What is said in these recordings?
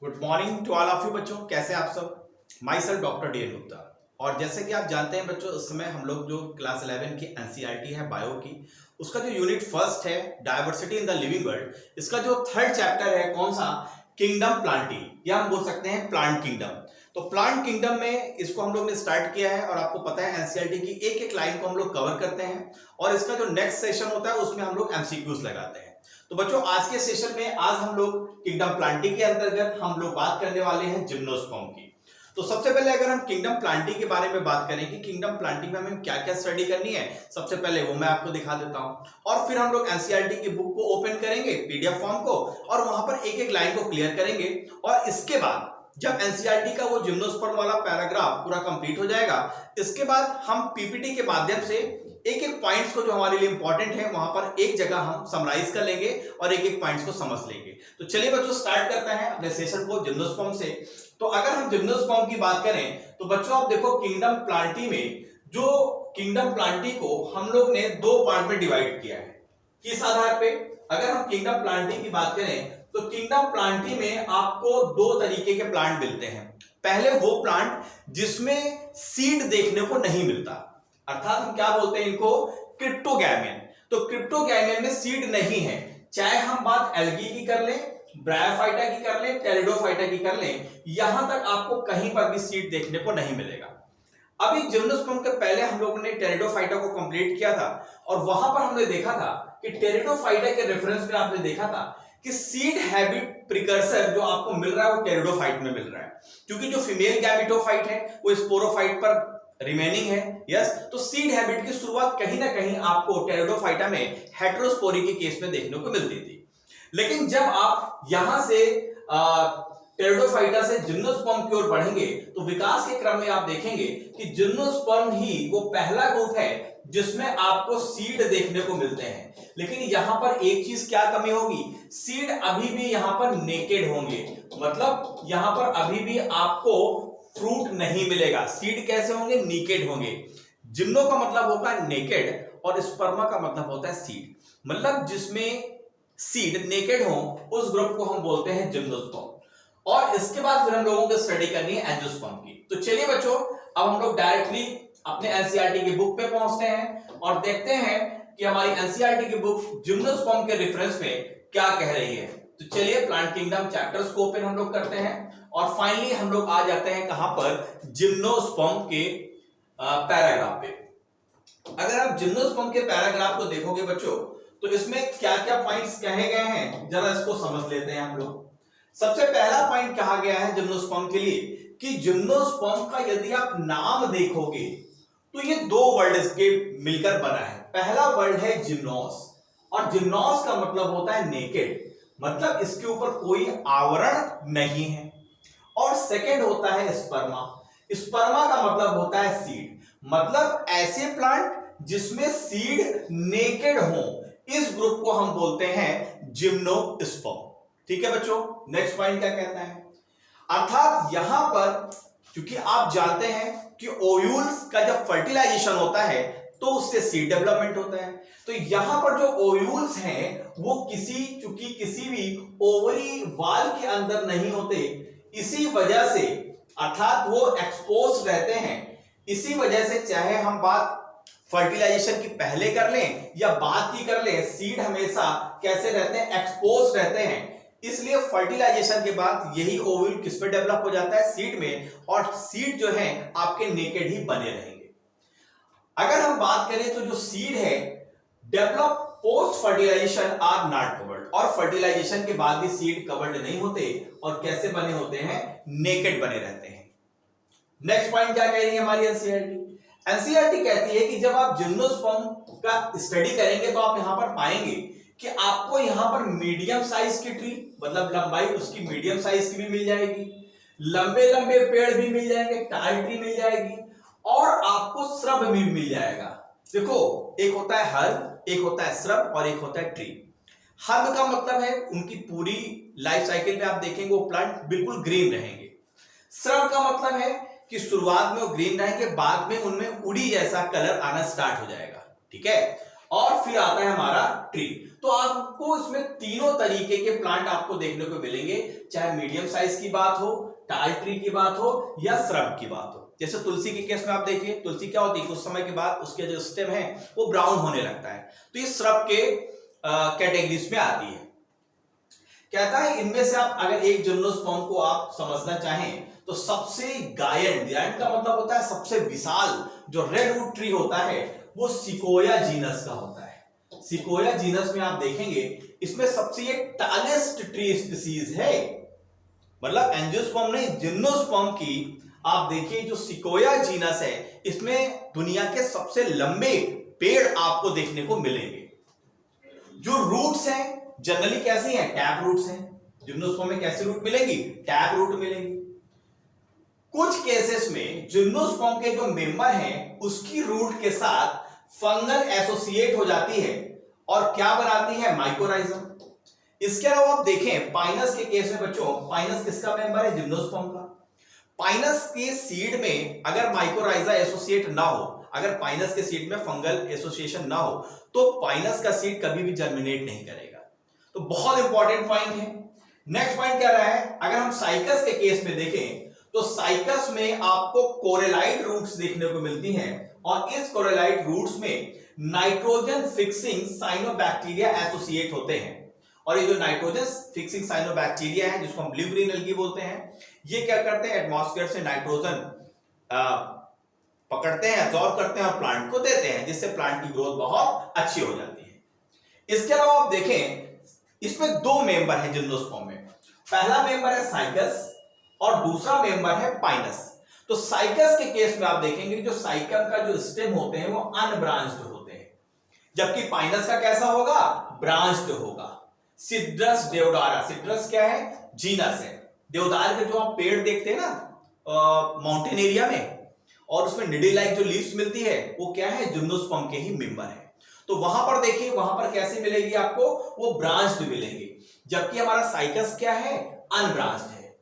Good morning to all of you बच्चों, कैसे आप सब। Myself doctor D N Gupta. और जैसे कि आप जानते हैं बच्चों, इस समय हम लोग जो क्लास 11 की एनसीईआरटी है बायो की, उसका जो यूनिट फर्स्ट है diversity in the living world, इसका जो थर्ड चैप्टर है कौन सा, किंगडम प्लांटी, या हम बोल सकते हैं प्लांट किंगडम। तो प्लांट किंगडम में इसको हम लोग ने स्टार्ट किया है और आपको पता है एनसीईआरटी की एक एक लाइन को हम लोग कवर करते हैं और इसका जो नेक्स्ट सेशन होता है उसमें हम लोग एमसीक्यूज लगाते हैं। तो बच्चों आज के सेशन में आज हम लोग किंगडम प्लांटी के अंतर्गत हम लोग बात करने वाले हैं जिम्नोस्पर्म की। तो सबसे पहले अगर हम किंगडम प्लांटी के बारे में बात करें कि किंगडम प्लांटी में हमें क्या क्या स्टडी करनी है, सबसे पहले वो मैं आपको दिखा देता हूं और फिर हम लोग एनसीईआरटी की बुक को ओपन करेंगे, पीडीएफ फॉर्म को, और वहां पर एक एक लाइन को क्लियर करेंगे। और इसके बाद जब एनसीईआरटी का वो जिम्नोस्पर्म वाला पैराग्राफ पूरा कंप्लीट हो जाएगा, इसके बाद हम पीपीटी के माध्यम से एक एक पॉइंट्स को जो हमारे लिए इंपॉर्टेंट है वहां पर एक जगह हम समराइज कर लेंगे और एक एक पॉइंट्स को समझ लेंगे। तो चलिए बच्चों स्टार्ट करते हैं अपने सेशन को जिम्नोस्पर्म से। तो अगर हम जिम्नोस्पर्म की बात करें तो बच्चों आप देखो किंगडम प्लांटी में, जो किंगडम प्लांटी को हम लोग ने दो पार्ट में डिवाइड किया है। किस आधार पे? अगर हम किंगडम प्लांटी की बात करें तो किंगडम प्लांटी में आपको दो तरीके के प्लांट मिलते हैं। पहले वो प्लांट जिसमें सीड देखने को नहीं मिलता, अर्थात हम क्या बोलते हैं इनको, क्रिप्टोगैमियन। तो क्रिप्टोगैमियन में सीड नहीं है, चाहे हम बात एल्गी की कर लें, ब्रायोफाइटा की कर लें, टेरिडोफाइटा की कर लें, यहां तक आपको कहीं पर भी सीड देखने को नहीं मिलेगा। अभी जिम्नोस्पर्म के पहले हम लोगों ने टेरिडोफाइटा को कंप्लीट किया था और वहां पर हमने देखा था कि टेरिडोफाइटा के रेफरेंस में आपने देखा था कि सीड हैबिट प्रिकर्सर जो आपको मिल रहा है वो टेरिडोफाइट में मिल रहा है, क्योंकि जो फीमेल गैमेटोफाइट है वो स्पोरोफाइट पर रिमेनिंग है। यस, तो सीड हैबिट की शुरुआत कहीं ना कहीं आपको टेरिडोफाइटा में हेटेरोस्पोरी के केस में देखने को मिलती थी। लेकिन जब आप यहां से टेरिडोफाइटा से जिम्नोस्पर्म की ओर बढ़ेंगे तो विकास के क्रम में आप देखेंगे कि जिम्नोस्पर्म ही वो पहला ग्रुप है जिसमें आपको सीड देखने को मिलते हैं। लेकिन यहां पर एक चीज क्या कमी होगी, सीड अभी भी यहां पर नेकेड होंगे, मतलब यहां पर अभी भी आपको फ्रूट नहीं मिलेगा। सीड कैसे होंगे, नेकेड होंगे। जिम्नो का मतलब होता है नेकेड और स्पर्मा का मतलब होता है सीड, मतलब जिसमें सीड नेकेड हो उस ग्रुप को हम बोलते हैं जिम्नोस्पर्म। और इसके बाद फिर हम लोगों को स्टडी करनी है एंजियोस्पर्म की। तो चलिए बच्चों अब हम लोग डायरेक्टली अपने एनसीईआरटी की बुक पे पहुंचते हैं और देखते हैं कि हमारी एनसीईआरटी की बुक जिम्नोस्पर्म के रेफरेंस में क्या कह रही है। तो चलिए प्लांट किंगडम चैप्टर्स को ओपन हम लोग करते हैं और फाइनली हम लोग आ जाते हैं कहां पर, जिम्नोस्पर्म के पैराग्राफ पे। अगर आप जिम्नोस्पर्म के पैराग्राफ को देखोगे बच्चों तो इसमें क्या क्या पॉइंट्स कहे गए हैं जरा इसको समझ लेते हैं हम लोग। सबसे पहला पॉइंट कहा गया है जिम्नोस्पर्म के लिए कि जिम्नोस्पर्म का यदि आप नाम देखोगे तो ये दो वर्ड के मिलकर बना है। पहला वर्ड है जिम्नोस, और जिम्नोस का मतलब होता है नेकेड, मतलब इसके ऊपर कोई आवरण नहीं है। और सेकंड होता है स्पर्मा। स्पर्मा का मतलब होता है सीड, मतलब ऐसे प्लांट जिसमें सीड नेकेड हो, इस ग्रुप को हम बोलते हैं जिम्नोस्पर्म। ठीक है बच्चों, नेक्स्ट पॉइंट क्या कहता है, अर्थात यहां पर क्योंकि आप जानते हैं कि ओव्यूल्स का जब फर्टिलाइजेशन होता है तो उससे सीड डेवलपमेंट होता है। तो यहां पर जो ओव्यूल्स हैं वो चूंकि किसी भी ओवरी वाल के अंदर नहीं होते, इसी वजह से अर्थात वो एक्सपोज रहते हैं। इसी वजह से चाहे हम बात फर्टिलाइजेशन की पहले कर लें या बाद की कर लें, सीड हमेशा कैसे रहते हैं, एक्सपोज रहते हैं। इसलिए फर्टिलाइजेशन के बाद यही ओव्यूल किस पे डेवलप हो जाता है, सीड में, और सीड जो है आपके नेकेड ही बने रहेंगे। अगर हम बात करें तो जो सीड है develop post fertilization are not covered, और फर्टिलाइजेशन के बाद भी सीड कवर्ड नहीं होते और कैसे बने होते हैं, नेकेड बने रहते हैं। नेक्स्ट पॉइंट क्या कह रही है हमारी एनसीईआरटी कहती है कि जब आप जिम्नोस्पर्म का स्टडी करेंगे तो आप यहां पर पाएंगे कि आपको यहां पर मीडियम साइज की ट्री, मतलब लंबाई उसकी मीडियम साइज की भी मिल जाएगी, लंबे लंबे पेड़ भी मिल जाएंगे, टाल ट्री मिल जाएगी, और आपको श्रब भी मिल जाएगा। देखो एक होता है हर्ब, एक होता है श्रब और एक होता है ट्री। हर्ब का मतलब है उनकी पूरी लाइफ साइकिल में आप देखेंगे वो प्लांट बिल्कुल ग्रीन रहेंगे। श्रब का मतलब है कि शुरुआत में वो ग्रीन रहेंगे, बाद में उनमें उड़ी जैसा कलर आना स्टार्ट हो जाएगा। ठीक है, और फिर आता है हमारा ट्री। तो आपको इसमें तीनों तरीके के प्लांट आपको देखने को मिलेंगे, चाहे मीडियम साइज की बात हो, टाल ट्री की बात हो या श्रब की बात हो। जैसे तुलसी के केस में आप देखिए, तुलसी क्या होती है, कुछ समय के बाद उसके जो स्टेम है वो ब्राउन होने लगता है, तो ये श्रब के कैटेगरीज में आती है। कहता है इनमें से आप अगर एक जिम्नोस्पर्म को आप समझना चाहें तो सबसे गायन का मतलब होता है सबसे विशाल जो रेडवुड ट्री होता है वो सिकोया जीनस का होता है। सिकोया जीनस में आप देखेंगे इसमें सबसे ये टालेस्ट ट्री स्पीसीज है, मतलब एंजियोस्पर्म नहीं जिम्नोस्पर्म की आप देखिए जो सिकोया जीनस है इसमें दुनिया के सबसे लंबे पेड़ आपको देखने को मिलेंगे। जो रूट्स हैं जनरली कैसी हैं, टैप रूट्स हैं। जिम्नोस्पर्म में कैसी रूट मिलेंगी, टैप रूट मिलेंगी। कुछ केसेस में जिम्नोस्पर्म के जो मेंबर हैं उसकी रूट के साथ फंगल एसोसिएट हो जाती है और क्या बनाती है, माइकोराइजम। इसके अलावा आप देखें पाइनस के केस में बच्चों, पाइनस किसका मेंबर है, जिम्नोस्पर्म का। पाइनस के सीड में अगर माइकोराइजा एसोसिएट ना हो, अगर पाइनस के सीड में फंगल एसोसिएशन ना हो तो पाइनस का सीड कभी भी जर्मिनेट नहीं करेगा। तो बहुत इंपॉर्टेंट पॉइंट है। नेक्स्ट पॉइंट क्या रहा है, अगर हम साइकस के केस में देखें तो साइकस में आपको कोरेलाइट रूट्स देखने को मिलती हैं और इस कोरेलाइट रूट्स में नाइट्रोजन फिक्सिंग साइनोबैक्टीरिया एसोसिएट होते हैं। और ये जो नाइट्रोजन फिक्सिंग साइनोबैक्टीरिया है जिसको हम ब्लू ग्रीन एल्गी बोलते हैं, ये क्या करते हैं, एटमॉस्फेयर से नाइट्रोजन पकड़ते हैं, एब्जॉर्ब करते हैं और प्लांट को देते हैं, जिससे प्लांट की ग्रोथ बहुत अच्छी हो जाती है। इसके अलावा आप देखें इसमें दो मेंबर हैं जिम्नोस्पर्म में, पहला मेंबर है साइकस और दूसरा मेंबर है पाइनस। तो साइकस के केस में आप देखेंगे जो साइकम का जो स्टेम होते हैं वो अनब्रांच्ड होते हैं, जबकि पाइनस का कैसा होगा, ब्रांच्ड होगा। सिट्रस देवदारा, सिट्रस क्या है, जीनस है। देवदार के जो आप पेड़ देखते हैं ना माउंटेन एरिया में और उसमें निडल लाइक जो लीव्स मिलती है वो क्या है, जिम्नोस्पर्म के ही मेंबर है। तो वहां पर देखिए वहां पर कैसे मिलेगी आपको, वो ब्रांच्ड मिलेंगे, जबकि हमारा साइकस क्या है, अनब्रांच्ड है।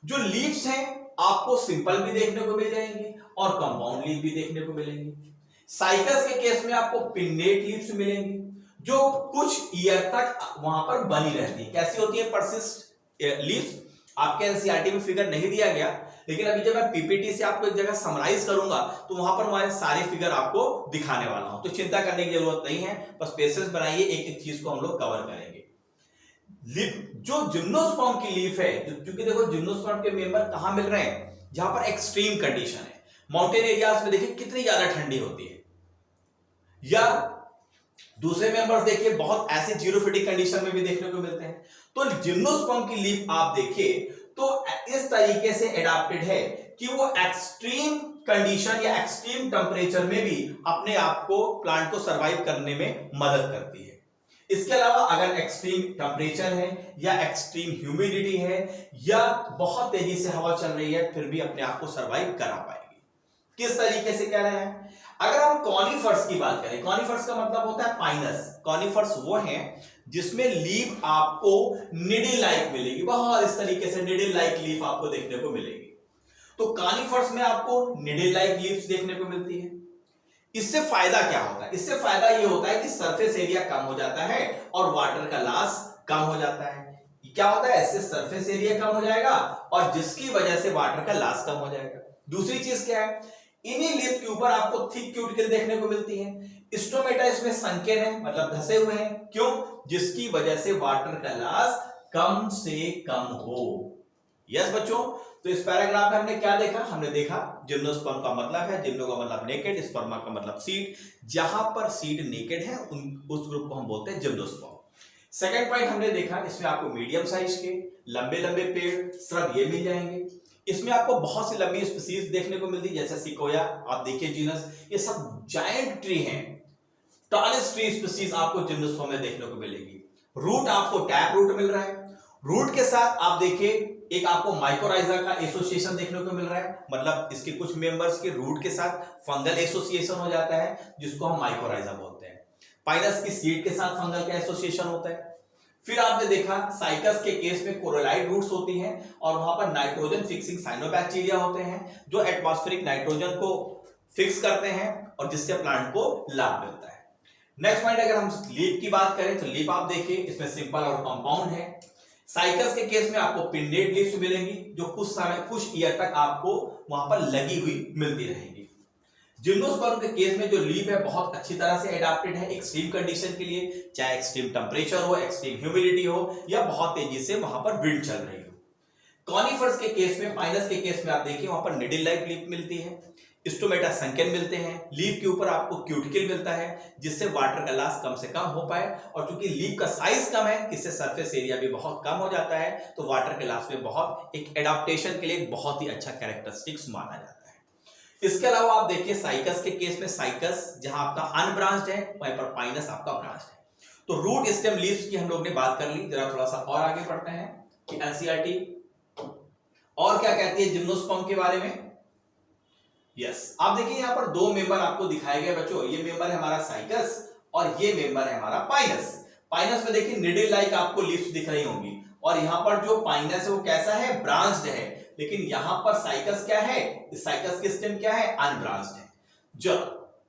जो लीव्स हैं आपको सिंपल भी देखने को मिल जाएंगे और कंपाउंड लीव भी देखने को मिलेंगे। साइकस के केस में आपको पिन्नेट लीव्स मिलेंगी जो कुछ ईयर तक वहां पर बनी रहती है। कैसी होती है, परसिस्ट लीव्स। आपके एनसीईआरटी में फिगर नहीं दिया गया, लेकिन अभी जब मैं पीपीटी से आपको एक जगह समराइज करूंगा तो वहां पर मैं सारे फिगर आपको दिखाने वाला हूं, तो चिंता करने की जरूरत नहीं है, बस पेशेंस बनाइए, एक एक चीज को हम लोग कवर करेंगे। जो जिम्नोस्पर्म की लीफ है, क्योंकि देखो जिम्नोस्पर्म के मेंबर कहां मिल रहे हैं, जहां पर एक्सट्रीम कंडीशन है। माउंटेन एरियाज में देखिए कितनी ज्यादा ठंडी होती है, या दूसरे मेंबर्स देखिए बहुत ऐसे जीरोफिटिक कंडीशन में भी देखने को मिलते हैं। तो जिम्नोस्पर्म की लीफ आप देखिए तो इस तरीके से एडाप्टेड है कि वो एक्सट्रीम कंडीशन या एक्सट्रीम टेम्परेचर में भी अपने आप को, प्लांट को सरवाइव करने में मदद करती है। इसके अलावा अगर एक्सट्रीम टेम्परेचर है या एक्सट्रीम ह्यूमिडिटी है या बहुत तेजी से हवा चल रही है, फिर भी अपने आप को सरवाइव करा पाएगी। किस तरीके से कह रहे हैं, अगर हम कॉनिफर्स की बात करें, कॉनिफर्स का मतलब होता है पाइनस। कॉनिफर्स वो हैं जिसमें लीफ आपको निडल लाइक मिलेगी, बहुत इस तरीके से निडल लाइक लीफ आपको देखने को मिलेगी। तो कॉनिफर्स में आपको निडल लाइक लीव्स देखने को मिलती है। इससे फायदा क्या होता है, इससे फायदा ये होता है कि सरफेस एरिया कम हो जाता है और वाटर का लॉस कम हो जाता है। क्या होता है, इससे सरफेस एरिया कम हो जाएगा और जिसकी वजह से वाटर का लॉस कम हो जाएगा। दूसरी चीज क्या है, इन्हीं लीफ के ऊपर आपको थिक क्यूटिकल देखने को मिलती है। स्टोमेटा इसमें संकेत है, मतलब धसे हुए हैं, क्यों, जिसकी वजह से वाटर का लॉस कम से कम हो। यस बच्चों, तो इस पैराग्राफ में हमने क्या देखा, हमने देखा जिम्नोस्पर्म का मतलब है, जिम्नो का मतलब नेकेड, स्पर्मा का मतलब सीड। जहां पर सीड नेकेड है उस ग्रुप को हम बोलते हैं जिम्नोस्पर्म। सेकंड पॉइंट हमने देखा, इसमें आपको मीडियम साइज के लंबे लंबे पेड़ श्रब ये मिल जाएंगे। इसमें आपको बहुत सी लंबी स्पीसीज देखने को मिलती है, जैसे सिकोया, आप देखिए जीनस, ये सब जायंट ट्री हैं, टॉलेस्ट ट्री स्पीसीज आपको जिम्नोस्पर्म में देखने को मिलेगी। रूट आपको टैप रूट मिल रहा है, रूट के साथ आप देखिए एक आपको माइकोराइजा का एसोसिएशन देखने को मिल रहा है, मतलब इसके कुछ मेंबर्स के रूट के साथ फंगल एसोसिएशन हो जाता है जिसको हम माइकोराइजा बोलते हैं। पाइनस की सीड के साथ फंगल का एसोसिएशन होता है। फिर आपने देखा साइकस के केस में कोरोलाइट रूट्स होती हैं और वहां पर नाइट्रोजन फिक्सिंग साइनोबैक्टीरिया होते हैं जो एटमॉस्फेरिक नाइट्रोजन को फिक्स करते हैं और जिससे प्लांट को लाभ मिलता है। नेक्स्ट पॉइंट, अगर हम लीफ की बात करें तो लीफ आप देखिए इसमें सिंपल और कंपाउंड है। साइकस के केस में आपको पिन्नेट लीव्स मिलेंगी जो कुछ ईयर तक आपको वहां पर लगी हुई मिलती रहेंगी। जिम्नोस्पर्म के केस में जो लीफ है बहुत अच्छी तरह से एडाप्टेड है एक्सट्रीम कंडीशन के लिए, चाहे एक्सट्रीम टेम्परेचर हो, एक्सट्रीम ह्यूमिडिटी हो या बहुत तेजी से वहां पर विंड चल रही हो। कॉनिफर्स के केस में, पाइनस के केस में आप देखिए वहां पर निडल लाइक लीफ मिलती है, स्टोमेटा संकेन मिलते हैं, लीफ के ऊपर आपको क्यूटिकल मिलता है जिससे वाटर का लॉस कम से कम हो पाए, और चूंकि लीफ का साइज कम है इससे सरफेस एरिया भी बहुत कम हो जाता है, तो वाटर के लॉस में बहुत एक एडाप्टेशन के लिए बहुत ही अच्छा कैरेक्टरिस्टिक्स माना जाता है। इसके अलावा आप देखिए साइकस के केस में, साइकस जहां आपका अनब्रांच्ड है वहीं पर पाइनस आपका ब्रांच्ड है। तो रूट स्टेम लीव्स की हम लोग ने बात कर ली। जरा थोड़ा सा और आगे बढ़ते हैं कि एनसीईआरटी और क्या कहती है जिम्नोस्पर्म के बारे में। यस, आप देखिए यहां पर दो मेंबर आपको दिखाए गए बच्चों, ये मेंबर है हमारा साइकस और ये मेंबर है हमारा पाइनस। पाइनस में देखिए निडल लाइक आपको लीव्स दिख रही होंगी, और यहां पर जो पाइनस है वो कैसा है, ब्रांच्ड है, लेकिन यहां पर साइकस क्या है, इस साइकस की स्टेम क्या है, अनब्रांच्ड है।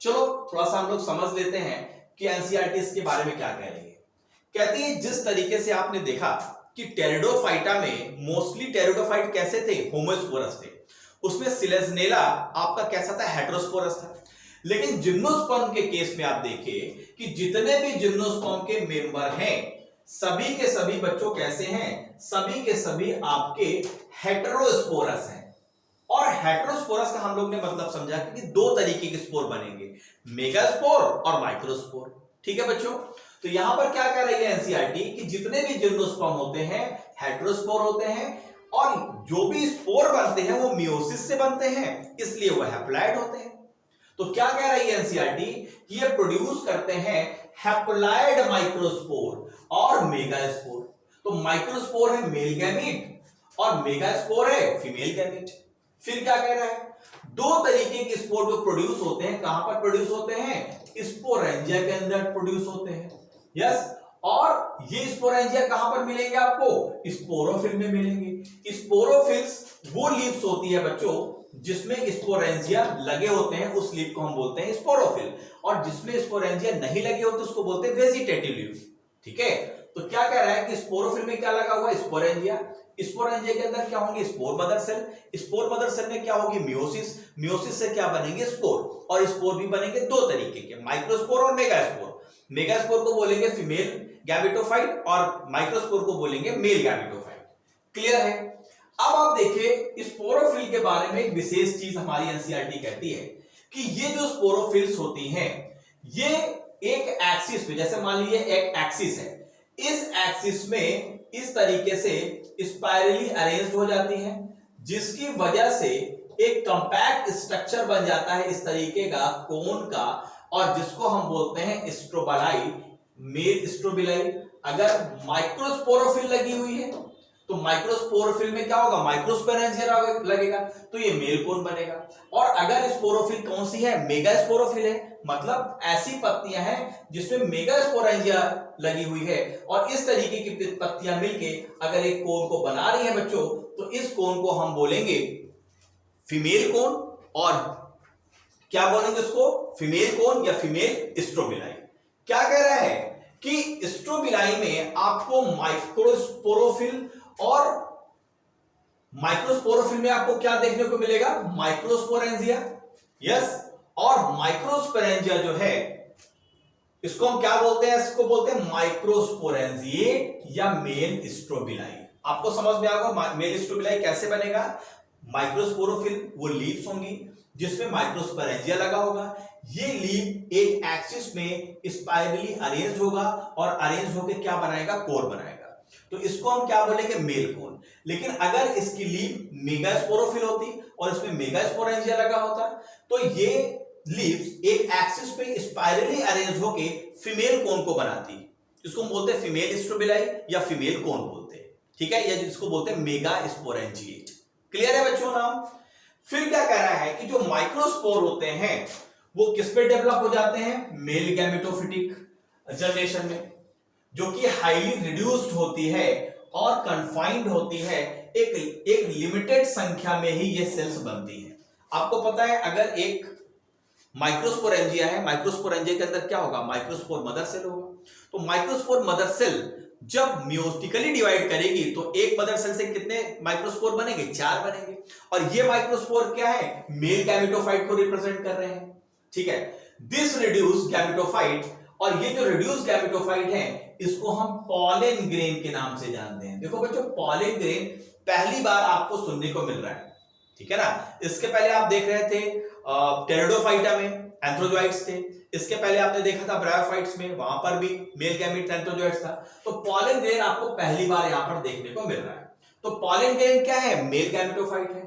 चलो थोड़ा सा हम लोग समझ लेते हैं कि एनसीईआरटी इसके बारे में क्या कह रही है। कहती है जिस तरीके से आपने देखा कि टेरिडोफाइटा में मोस्टली टेरिडोफाइट कैसे थे, होमोस्पोरस थे, उसमें सिलेजनेला आपका कैसा था, हेटेरोस्पोरस था। लेकिन जिम्नोस्पर्म के केस में आप देखिए कि जितने भी जिम्नोस्पर्म के मेंबर हैं सभी के सभी बच्चों कैसे हैं, सभी के सभी आपके हेटेरोस्पोरस हैं। और हेटेरोस्पोरस का हम लोग ने मतलब समझा कि दो तरीके के स्पोर बनेंगे, मेगास्पोर और माइक्रोस्पोर। ठीक है बच्चों, तो यहां पर क्या कह रही है एनसीईआरटी कि जितने भी जिम्नोस्पर्म होते हैं हेटेरोस्पोर होते हैं, और जो भी स्पोर बनते हैं वो मियोसिस से बनते हैं, इसलिए वो हैप्लॉइड होते हैं। तो क्या कह रही है एनसीईआरटी कि ये प्रोड्यूस करते हैं हैप्लॉइड माइक्रोस्पोर और मेगास्पोर। तो माइक्रोस्पोर है मेल गैमीट और मेगास्पोर है फीमेल गैमीट। फिर क्या कह रहा है, दो तरीके के स्पोर जो प्रोड्यूस होते हैं, कहां पर प्रोड्यूस होते हैं, स्पोरेंजिया के अंदर प्रोड्यूस होते हैं। यस, और ये स्पोरेंजिया कहां पर मिलेंगे आपको, स्पोरोफिल में मिलेंगे। स्पोरोफिल्स वो लीव्स होती है बच्चों जिसमें स्पोरेंजिया लगे होते हैं, उस लीफ को हम बोलते हैं स्पोरोफिल, और जिसमें स्पोरेंजिया नहीं लगे होते उसको बोलते हैं वेजिटेटिव लीफ। ठीक है, तो क्या कह रहा है कि स्पोरोफिल में क्या लगा हुआ है, स्पोरेंजिया। स्पोरेंजिया के अंदर क्या होंगे, spore mother cell. Spore mother cell में क्या होगी, मियोसिस। मियोसिस से क्या बनेंगे, स्पोर। और स्पोर भी बनेंगे दो तरीके के, माइक्रोस्पोर और मेगास्पोर। मेगास्पोर को बोलेंगे फीमेल गैमेटोफाइट और माइक्रोस्पोर को बोलेंगे मेल गैमेटोफाइट। क्लियर है। अब आप देखिए स्पोरोफिल के बारे में एक विशेष चीज हमारी एनसीईआरटी कहती है कि ये जो स्पोरोफिल्स होती हैं ये एक एक्सिस पे, जैसे मान लीजिए एक एक्सिस है, इस एक्सिस में इस तरीके से स्पाइरली अरेंज्ड हो जाती हैं, जिसकी वजह से एक कंपैक्ट स्ट्रक्चर बन जाता है इस तरीके का कोन का, और जिसको हम बोलते हैं स्ट्रोबलाई, मेल स्ट्रोबिलाई। अगर माइक्रोस्पोरोफिल लगी हुई है तो माइक्रोस्पोरोफिल में क्या होगा, माइक्रोस्पोरेंजिया लगेगा, तो ये मेल कोन बनेगा। और अगर स्पोरोफिल कौन सी है, मेगास्पोरोफिल है, मतलब ऐसी पत्तियां हैं जिसमें मेगास्पोरेंजिया लगी हुई है, और इस तरीके की पत्तियां मिलके अगर एक कोन को बना रही है बच्चों, तो इस कोन को हम बोलेंगे फीमेल कोन, और क्या बोलेंगे उसको, फीमेल कोन या फीमेल स्ट्रोबिलाई। क्या कह रहा है कि स्ट्रोबिलाई में आपको माइक्रोस्पोरोफिल, और माइक्रोस्पोरोफिल में आपको क्या देखने को मिलेगा, माइक्रोस्पोरेंजिया। यस, और माइक्रोस्पोरेंजिया जो है इसको हम क्या बोलते हैं, इसको बोलते हैं माइक्रोस्पोरेंजिएट या मेल स्ट्रोबिलाई। आपको समझ में आएगा मेल स्ट्रोबिलाई कैसे बनेगा। माइक्रोस्पोरोफिल वो लीव्स होंगी जिसमें माइक्रोस्पोरेंजिया लगा होगा, ये लीफ एक एक्सिस में स्पाइरली अरेंज होगा, और अरेंज होकर क्या बनाएगा, कोर बनाएगा, तो इसको हम क्या बोलेंगे, मेल कोन। लेकिन अगर इसकी लीफ मेगास्पोरोफिल होती और इसमें मेगास्पोरेंजिया लगा होता, तो ये लीव्स एक एक्सिस पे स्पाइरली अरेंज होके फीमेल कोन को बनाती, इसको हम बोलते हैं फीमेल स्ट्रोबिलाई या फीमेल कोन बोलते हैं। ठीक है, या जिसको बोलते हैं मेगास्पोरेंजिएट। क्लियर है बच्चों नाम। फिर क्या कह रहा है कि जो माइक्रोस्पोर होते हैं वो किस पे डेवलप हो जाते हैं, मेल गैमेटोफिटिक जनरेशन में, जो कि हाईली रिड्यूस्ड होती है और कंफाइंड होती है, एक लिमिटेड संख्या में ही ये सेल्स बनती हैं। आपको पता है अगर एक माइक्रोस्पोरेंजिया है, माइक्रोस्पोरेंजिया के अंदर क्या होगा, माइक्रोस्पोर मदर सेल होगा। तो माइक्रोस्पोर मदर सेल जब मियोटिकली डिवाइड करेगी तो एक मदर सेल से कितने माइक्रोस्पोर बनेंगे, 4 बनेंगे। और ये माइक्रोस्पोर क्या है, मेल गैमेटोफाइट को रिप्रेजेंट कर रहे हैं, ठीक है। दिस रिड्यूस गैमेटोफाइट, और ये जो रिड्यूस गैमेटोफाइट है इसको हम पॉलन ग्रेन के नाम से जानते हैं। देखो बच्चों, पॉलन ग्रेन पहली बार आपको सुनने को मिल रहा है, ठीक है ना। इसके पहले आप देख रहे थे टेरिडोफाइटा में एंथ्रोजोइट्स थे, इसके पहले आपने देखा था ब्रायोफाइट्स में, वहां पर भी मेल गैमेट एंथ्रोजोइट्स था। तो पॉलन ग्रेन आपको पहली बार यहां पर देखने को मिल रहा है। तो पॉलन ग्रेन क्या है, मेल गैमेटोफाइट है।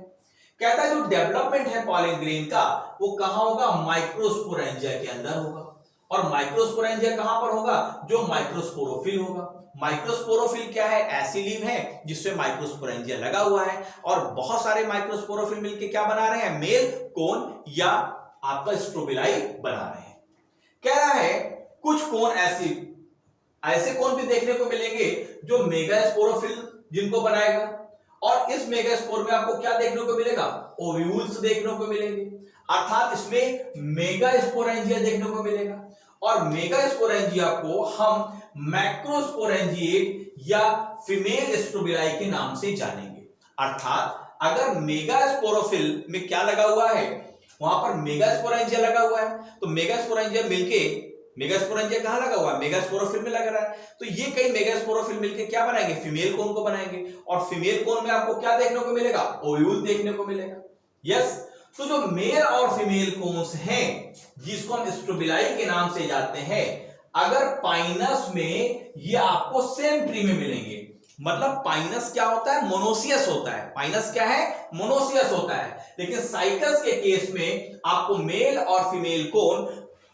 कहता है जो डेवलपमेंट है पॉलन ग्रेन का वो कहां होगा, माइक्रोस्पोरेंजिया के अंदर होगा। और माइक्रोस्पोरेंजिया कहां पर होगा, जो माइक्रोस्पोरोफिल होगा। माइक्रोस्पोरोफिल क्या है, ऐसी लीव है जिसमें माइक्रोस्पोरेंजिया लगा हुआ है, और बहुत सारे माइक्रोस्पोरोफिल मिलकर क्या बना रहे हैं, मेल कोन या आपका स्ट्रोबिलाई बना रहे हैं। कह रहा है कुछ कोन ऐसे कोन भी देखने को मिलेंगे जो मेगास्पोरोफिल जिनको बनाएगा। और इस मेगास्पोर में आपको क्या देखने को मिलेगा, ओव्यूल्स देखने को मिलेंगे, अर्थात इसमें मेगास्पोरेंजिया देखने को मिलेगा। और मेगास्पोरेंजिया को हम मैक्रोस्पोरेंजिएट या फीमेल स्ट्रोबिलाई के नाम से जानेंगे। अर्थात अगर मेगास्पोरोफिल में क्या लगा हुआ है, वहां पर मेगास्पोरेंजिया लगा हुआ है, तो मेगास्पोरेंजिया मिलके, मेगास्पोरेंजिया कहां लगा हुआ है, मेगास्पोरोफिल में लग रहा है, तो ये कई मेगास्पोरोफिल मिलके क्या बनाएंगे, फीमेल कोन को बनाएंगे। और फीमेल कोन में आपको क्या देखने को मिलेगा, ओव्यूल देखने को मिलेगा। यस, तो जो मेल और फीमेल कोन्स हैं जिसको हम स्ट्रोबिलाई के नाम से जानते हैं, अगर पाइनस में ये आपको सेम ट्री में मिलेंगे। मतलब पाइनस क्या होता है, मोनोसियस होता है। पाइनस क्या है, मोनोसियस होता है। लेकिन साइकस के केस में आपको मेल और फीमेल कोन,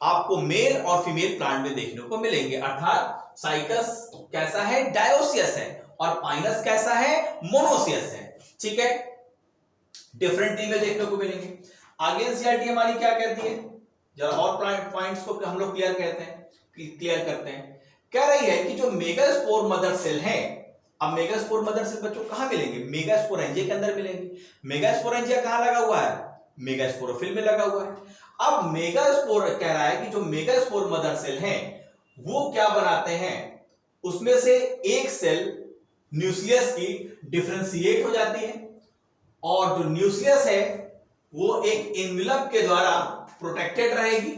आपको मेल और फीमेल प्लांट में देखने को मिलेंगे। अर्थात साइकस कैसा है, डायोसियस है, और पाइनस कैसा है, मोनोसियस है। ठीक है, डिफरेंट ट्री में देखने को मिलेंगे। आगे एनसीईआरटी हमारी क्या कहती है, जरा और पॉइंट्स को हम लोग क्लियर करते हैं। कह रही है कि जो मेगास्पोर मदर सेल है, अब मेगास्पोर मदर सेल बच्चों कहां मिलेंगे, मेगास्पोरेंजिया के अंदर मिलेंगे। मेगास्पोरेंजिया कहां लगा हुआ है, मेगास्पोरोफिल में लगा हुआ है। अब मेगास्पोर कह रहा है कि जो मेगास्पोर मदर सेल है वो क्या बनाते हैं, उसमें से एक सेल न्यूक्लियस की डिफरेंशिएट हो जाती है, और जो न्यूक्लियस है वो एक इन्वेलप के द्वारा प्रोटेक्टेड रहेगी,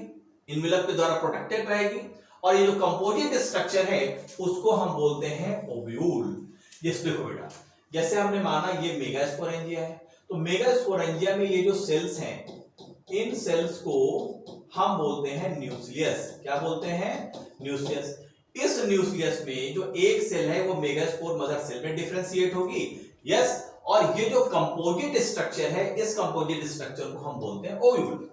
और ये जो कंपोजिट स्ट्रक्चर है उसको हम बोलते हैं ओव्यूल। जिस देखो बेटा, जैसे हमने माना ये मेगास्पोरेंजिया है, तो मेगास्पोरेंजिया में ये जो सेल्स हैं, इन सेल्स को हम बोलते हैं न्यूक्लियस। क्या बोलते हैं, न्यूक्लियस। इस न्यूक्लियस में जो एक सेल है वो मेगास्पोर मदर सेल में डिफरेंशिएट होगी। यस, और ये जो कंपोजिट स्ट्रक्चर है, इस कंपोजिट स्ट्रक्चर को हम बोलते हैं ओव्यूल।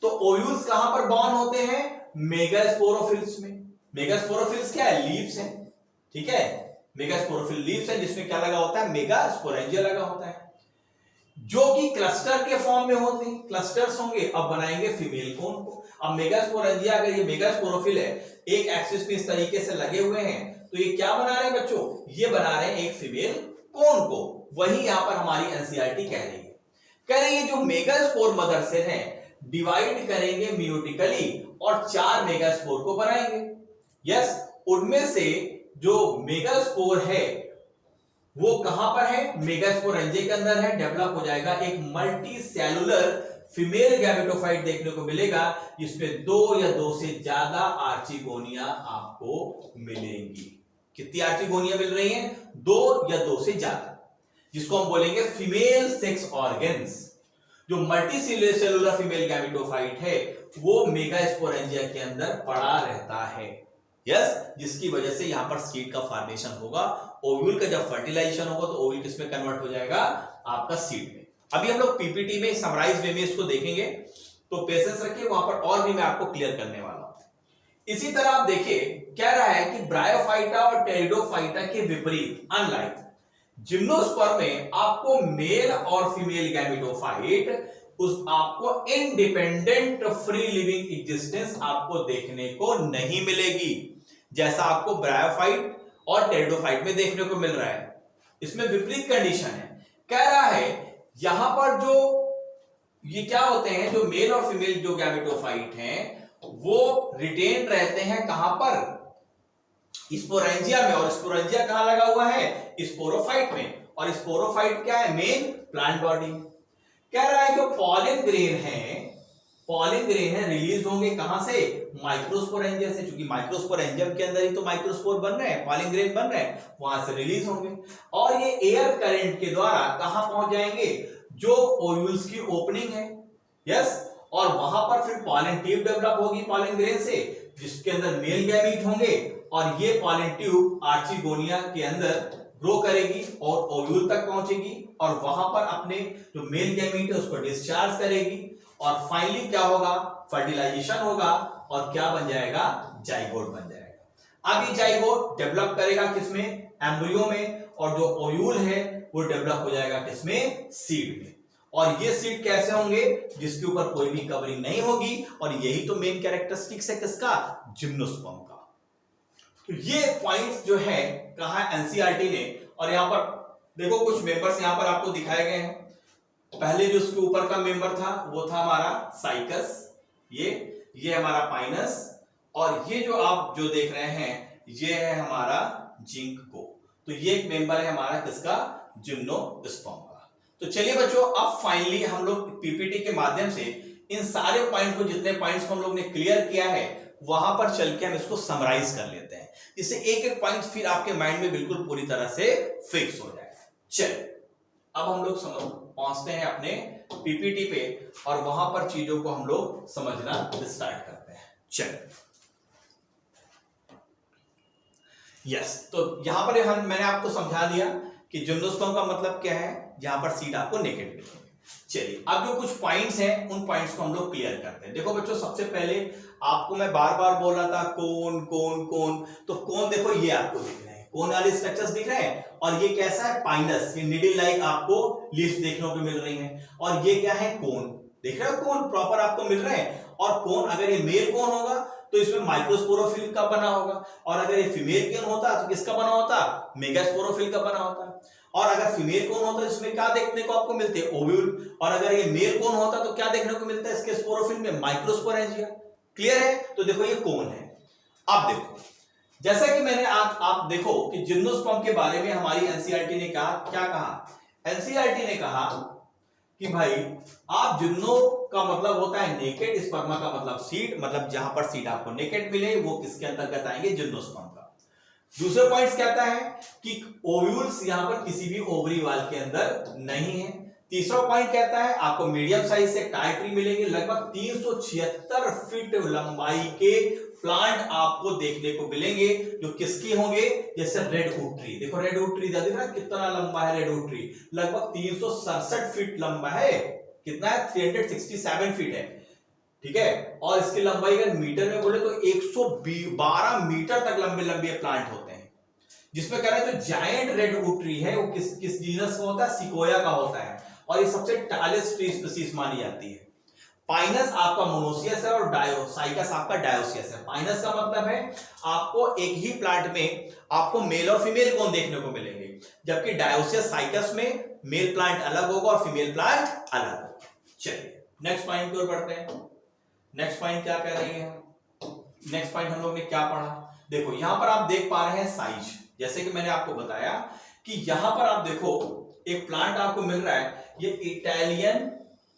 तो ओव्यूल्स कहां पर बॉर्न होते हैं, मेगास्पोरोफिल्स में। मेगास्पोरोफिल्स क्या है, लीव्स हैं। ठीक है, मेगास्पोरोफिल लीव्स है जिसमें क्या लगा होता है, मेगास्पोरेंजिया लगा होता है, जो कि क्लस्टर के फॉर्म में होते हैं। क्लस्टर्स होंगे, अब बनाएंगे फीमेल कोन को। अब मेगास्पोरेंजिया, अगर ये मेगास्पोरोफिल है, एक एक्सिस पे इस तरीके से लगे हुए हैं, तो ये क्या बना रहे हैं बच्चों, ये बना रहे हैं एक फीमेल कोन को। वही यहां पर हमारी एनसीईआरटी कह रही है जो मेगास्पोर मदर सेल है डिवाइड करेंगे मियोटिकली और 4 मेगास्पोर को बनाएंगे। यस, उनमें से जो मेगास्पोर है वो कहां पर है, मेगास्पोरेंजिया के अंदर है। डेवलप हो जाएगा एक मल्टी सेलुलर फीमेल गैमेटोफाइट देखने को मिलेगा, जिसमें 2 या 2 से ज्यादा आर्चिगोनिया आपको मिलेंगी। कितनी आर्चिगोनिया मिल रही हैं, 2 या 2 से ज्यादा, जिसको हम बोलेंगे फीमेल सेक्स ऑर्गन्स। जो मल्टी सेलुलर फीमेल गैमेटोफाइट है वो मेगास्पोरेंजिया के अंदर पड़ा रहता है। यस, जिसकी वजह से यहां पर सीड का फॉर्मेशन होगा। ओव्यूल का जब फर्टिलाइजेशन होगा तो ओव्यूल किसमें कन्वर्ट हो जाएगा, आपका सीड में। अभी हम लोग पीपीटी में समराइज वे में इसको देखेंगे, तो पेशेंस रखिए, वहां पर और भी मैं आपको क्लियर करने वाला हूं। इसी तरह आप देखिए, कह रहा है कि ब्रायोफाइटा और टेरिडोफाइटा के विपरीत, अनलाइक जिम्नोस्पर्म में आपको मेल और फीमेल गैमेटोफाइट उस आपको इंडिपेंडेंट फ्री लिविंग एग्जिस्टेंस आपको देखने को नहीं मिलेगी, जैसा आपको ब्रायोफाइट और टेरिडोफाइट में देखने को मिल रहा है। इसमें विपरीत कंडीशन है। कह रहा है यहां पर जो ये क्या होते हैं, जो मेल और फीमेल जो गैमेटोफाइट हैं वो रिटेन रहते हैं कहां पर, स्पोरेंजिया में। और स्पोरेंजिया कहां लगा हुआ है, स्पोरोफाइट में। और स्पोरोफाइट क्या है, मेन प्लांट बॉडी। कह रहा है जो पॉलिन ग्रेन है रिलीज होंगे कहां से, माइक्रोस्पोरेंजिया से, क्योंकि माइक्रोस्पोरेंजियम के अंदर ही तो माइक्रोस्पोर बन रहे हैं, पॉलिन ग्रेन बन रहे हैं, वहां से रिलीज होंगे। और ये एयर करंट के द्वारा कहां पहुंच जाएंगे, जो ओव्यूल्स की ओपनिंग है, यस, और वहां पर फिर पॉलिन ट्यूब डेवलप होगी पॉलिन ग्रेन से, जिसके अंदर मेल गैमीट होंगे, और ये पॉलिन ट्यूब आर्चिगोनिया के अंदर ग्रो करेगी और ओव्यूल तक पहुंचेगी, और वहां पर अपने जो मेल गैमीट है उसको डिस्चार्ज करेगी, और फाइनली क्या होगा, फर्टिलाइजेशन होगा, और क्या बन जाएगा, जाइगोट बन जाएगा। अब ये जाइगोट डेवलप करेगा किसमें, एम्ब्रियो में, और जो ओव्यूल है वो डेवलप हो जाएगा किसमें, सीड में। और ये सीड कैसे होंगे, जिसके ऊपर कोई भी कवरिंग नहीं होगी, और यही तो मेन कैरेक्टरिस्टिक्स है किसका, जिम्नोस्पर्म का। तो ये पॉइंट्स जो है कहा एनसीईआरटी ने, और यहां पर देखो कुछ मेंबर्स यहां पर आपको दिखाए गए हैं। पहले जो उसके ऊपर का मेंबर था वो था हमारा साइकस, ये हमारा पाइनस, और ये जो आप जो देख रहे हैं ये है हमारा जिंको। तो ये एक मेंबर है हमारा किसका, जिम्नोस्पर्म का। तो चलिए बच्चों, अब फाइनली हम लोग पीपीटी के माध्यम से इन सारे पॉइंट को, जितने पॉइंट्स को हम लोग ने क्लियर किया है, वहां पर चल के हम इसको समराइज कर लेते हैं, इससे एक एक पॉइंट फिर आपके माइंड में बिल्कुल पूरी तरह से फिक्स हो जाएगा। चलिए अब हम लोग पहुंचते हैं अपने पीपीटी पे, और वहां पर चीजों को हम लोग समझना स्टार्ट करते हैं। चलिए यस, तो यहां पर मैंने आपको समझा दिया कि जिम्नोस्पर्म का मतलब क्या है, जहां पर सीड आपको नेकेड मिलेंगे। चलिए अब जो कुछ पॉइंट्स हैं उन पॉइंट्स को हम लोग क्लियर करते हैं। देखो बच्चों, सबसे पहले आपको मैं बार बार बोल रहा था कोन कोन कोन, तो कोन देखो ये आपको दिख रहे हैं, कोन वाले स्ट्रक्चर्स दिख रहे हैं, और ये कैसा है, पाइनस, ये निडल लाइक आपको लीव्स देखने को मिल रही हैं, और ये क्या है, कोन, देख रहे हो, कोन प्रॉपर आपको मिल रहे हैं। और कोन अगर ये मेल कोन होगा तो इसमें माइक्रोस्पोरोफिल का बना होगा, और अगर ये फीमेल कोन होता तो किसका बना होता, मेगास्पोरोफिल का बना होता। और अगर फीमेल कोन होता तो इसमें क्या देखने को आपको मिलते हैं, ओव्यूल, और अगर ये मेल कोन होता तो क्या देखने को मिलता है इसके स्पोरोफिल में, माइक्रोस्पोरेंजिया। क्लियर है, तो देखो ये कोन है। अब देखो, जैसा कि मैंने आप देखो कि जिम्नोस्पर्म के बारे में हमारी एनसीईआरटी ने कहा, क्या कहा, एनसीईआरटी ने कहा कि भाई आप जिम्नो का मतलब होता है नेकेड, स्पर्मा का मतलब सीड, मतलब जहां पर सीड आपको नेकेड मिले वो किसके अंतर्गत आएंगे, जिम्नोस्पर्म का। दूसरे पॉइंट्स कहता है कि ओव्यूल्स यहां पर किसी भी ओवरी वाल के अंदर नहीं है। तीसरा पॉइंट कहता है आपको मीडियम साइज से टाई ट्री मिलेंगे, लगभग 376 फीट लंबाई के प्लांट आपको देखने को मिलेंगे, जो किसकी होंगे, जैसे रेडवुड ट्री। देखो रेडवुड ट्री देख रहा है कितना लंबा है, रेडवुड ट्री लगभग 367 फीट लंबा है, कितना है, 367 फीट है, ठीक है। और इसकी लंबाई अगर मीटर में बोले तो 112 मीटर तक लंबे लंबे प्लांट होते हैं, जिसमें कह रहा है जो जायंट रेडवुड ट्री है वो किस जीनस का होता है, सिकोया का होता है, और ये सबसे टालेस्ट ट्री स्पीसीज मानी जाती है। पाइनस आपका मोनोसियस है, और साइकस आपका डायोसियस है। पाइनस का मतलब है आपको एक ही प्लांट में आपको मेल और फीमेल कोन देखने को मिलेंगे, जबकि डायोसियस साइकस में मेल प्लांट अलग होगा और फीमेल प्लांट अलग होगा। चलिए नेक्स्ट पॉइंट की ओर बढ़ते हैं। नेक्स्ट पॉइंट क्या कह रही है, नेक्स्ट पॉइंट हम लोग ने क्या पढ़ा, देखो यहां पर आप देख पा रहे हैं साइज, जैसे कि मैंने आपको बताया कि यहां पर आप देखो एक प्लांट आपको मिल रहा है, ये इटालियन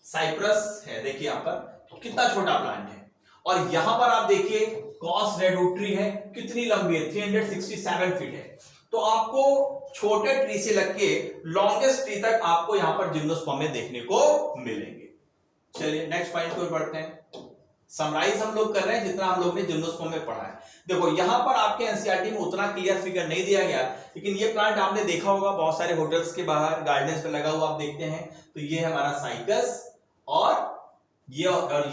साइप्रस है, देखिए यहां पर कितना छोटा प्लांट है, और यहां पर आप देखिए कॉस रेडवुड ट्री है, कितनी लंबी है, 367 फीट है। तो आपको छोटे ट्री से लेके लॉन्गेस्ट ट्री तक आपको यहां पर जिम्नोस्पर्म में देखने को मिलेंगे। चलिए नेक्स्ट पॉइंट पर बढ़ते हैं। समराइज हम लोग कर रहे हैं जितना हम लोग ने जिम्नोस्पर्म में पढ़ा है। देखो यहां पर आपके एनसीईआरटी में उतना क्लियर फिगर नहीं दिया गया, लेकिन ये प्लांट आपने देखा होगा बहुत सारे होटल्स के बाहर गार्डन्स पे लगा हुआ आप देखते हैं। तो ये है हमारा साइकस, और ये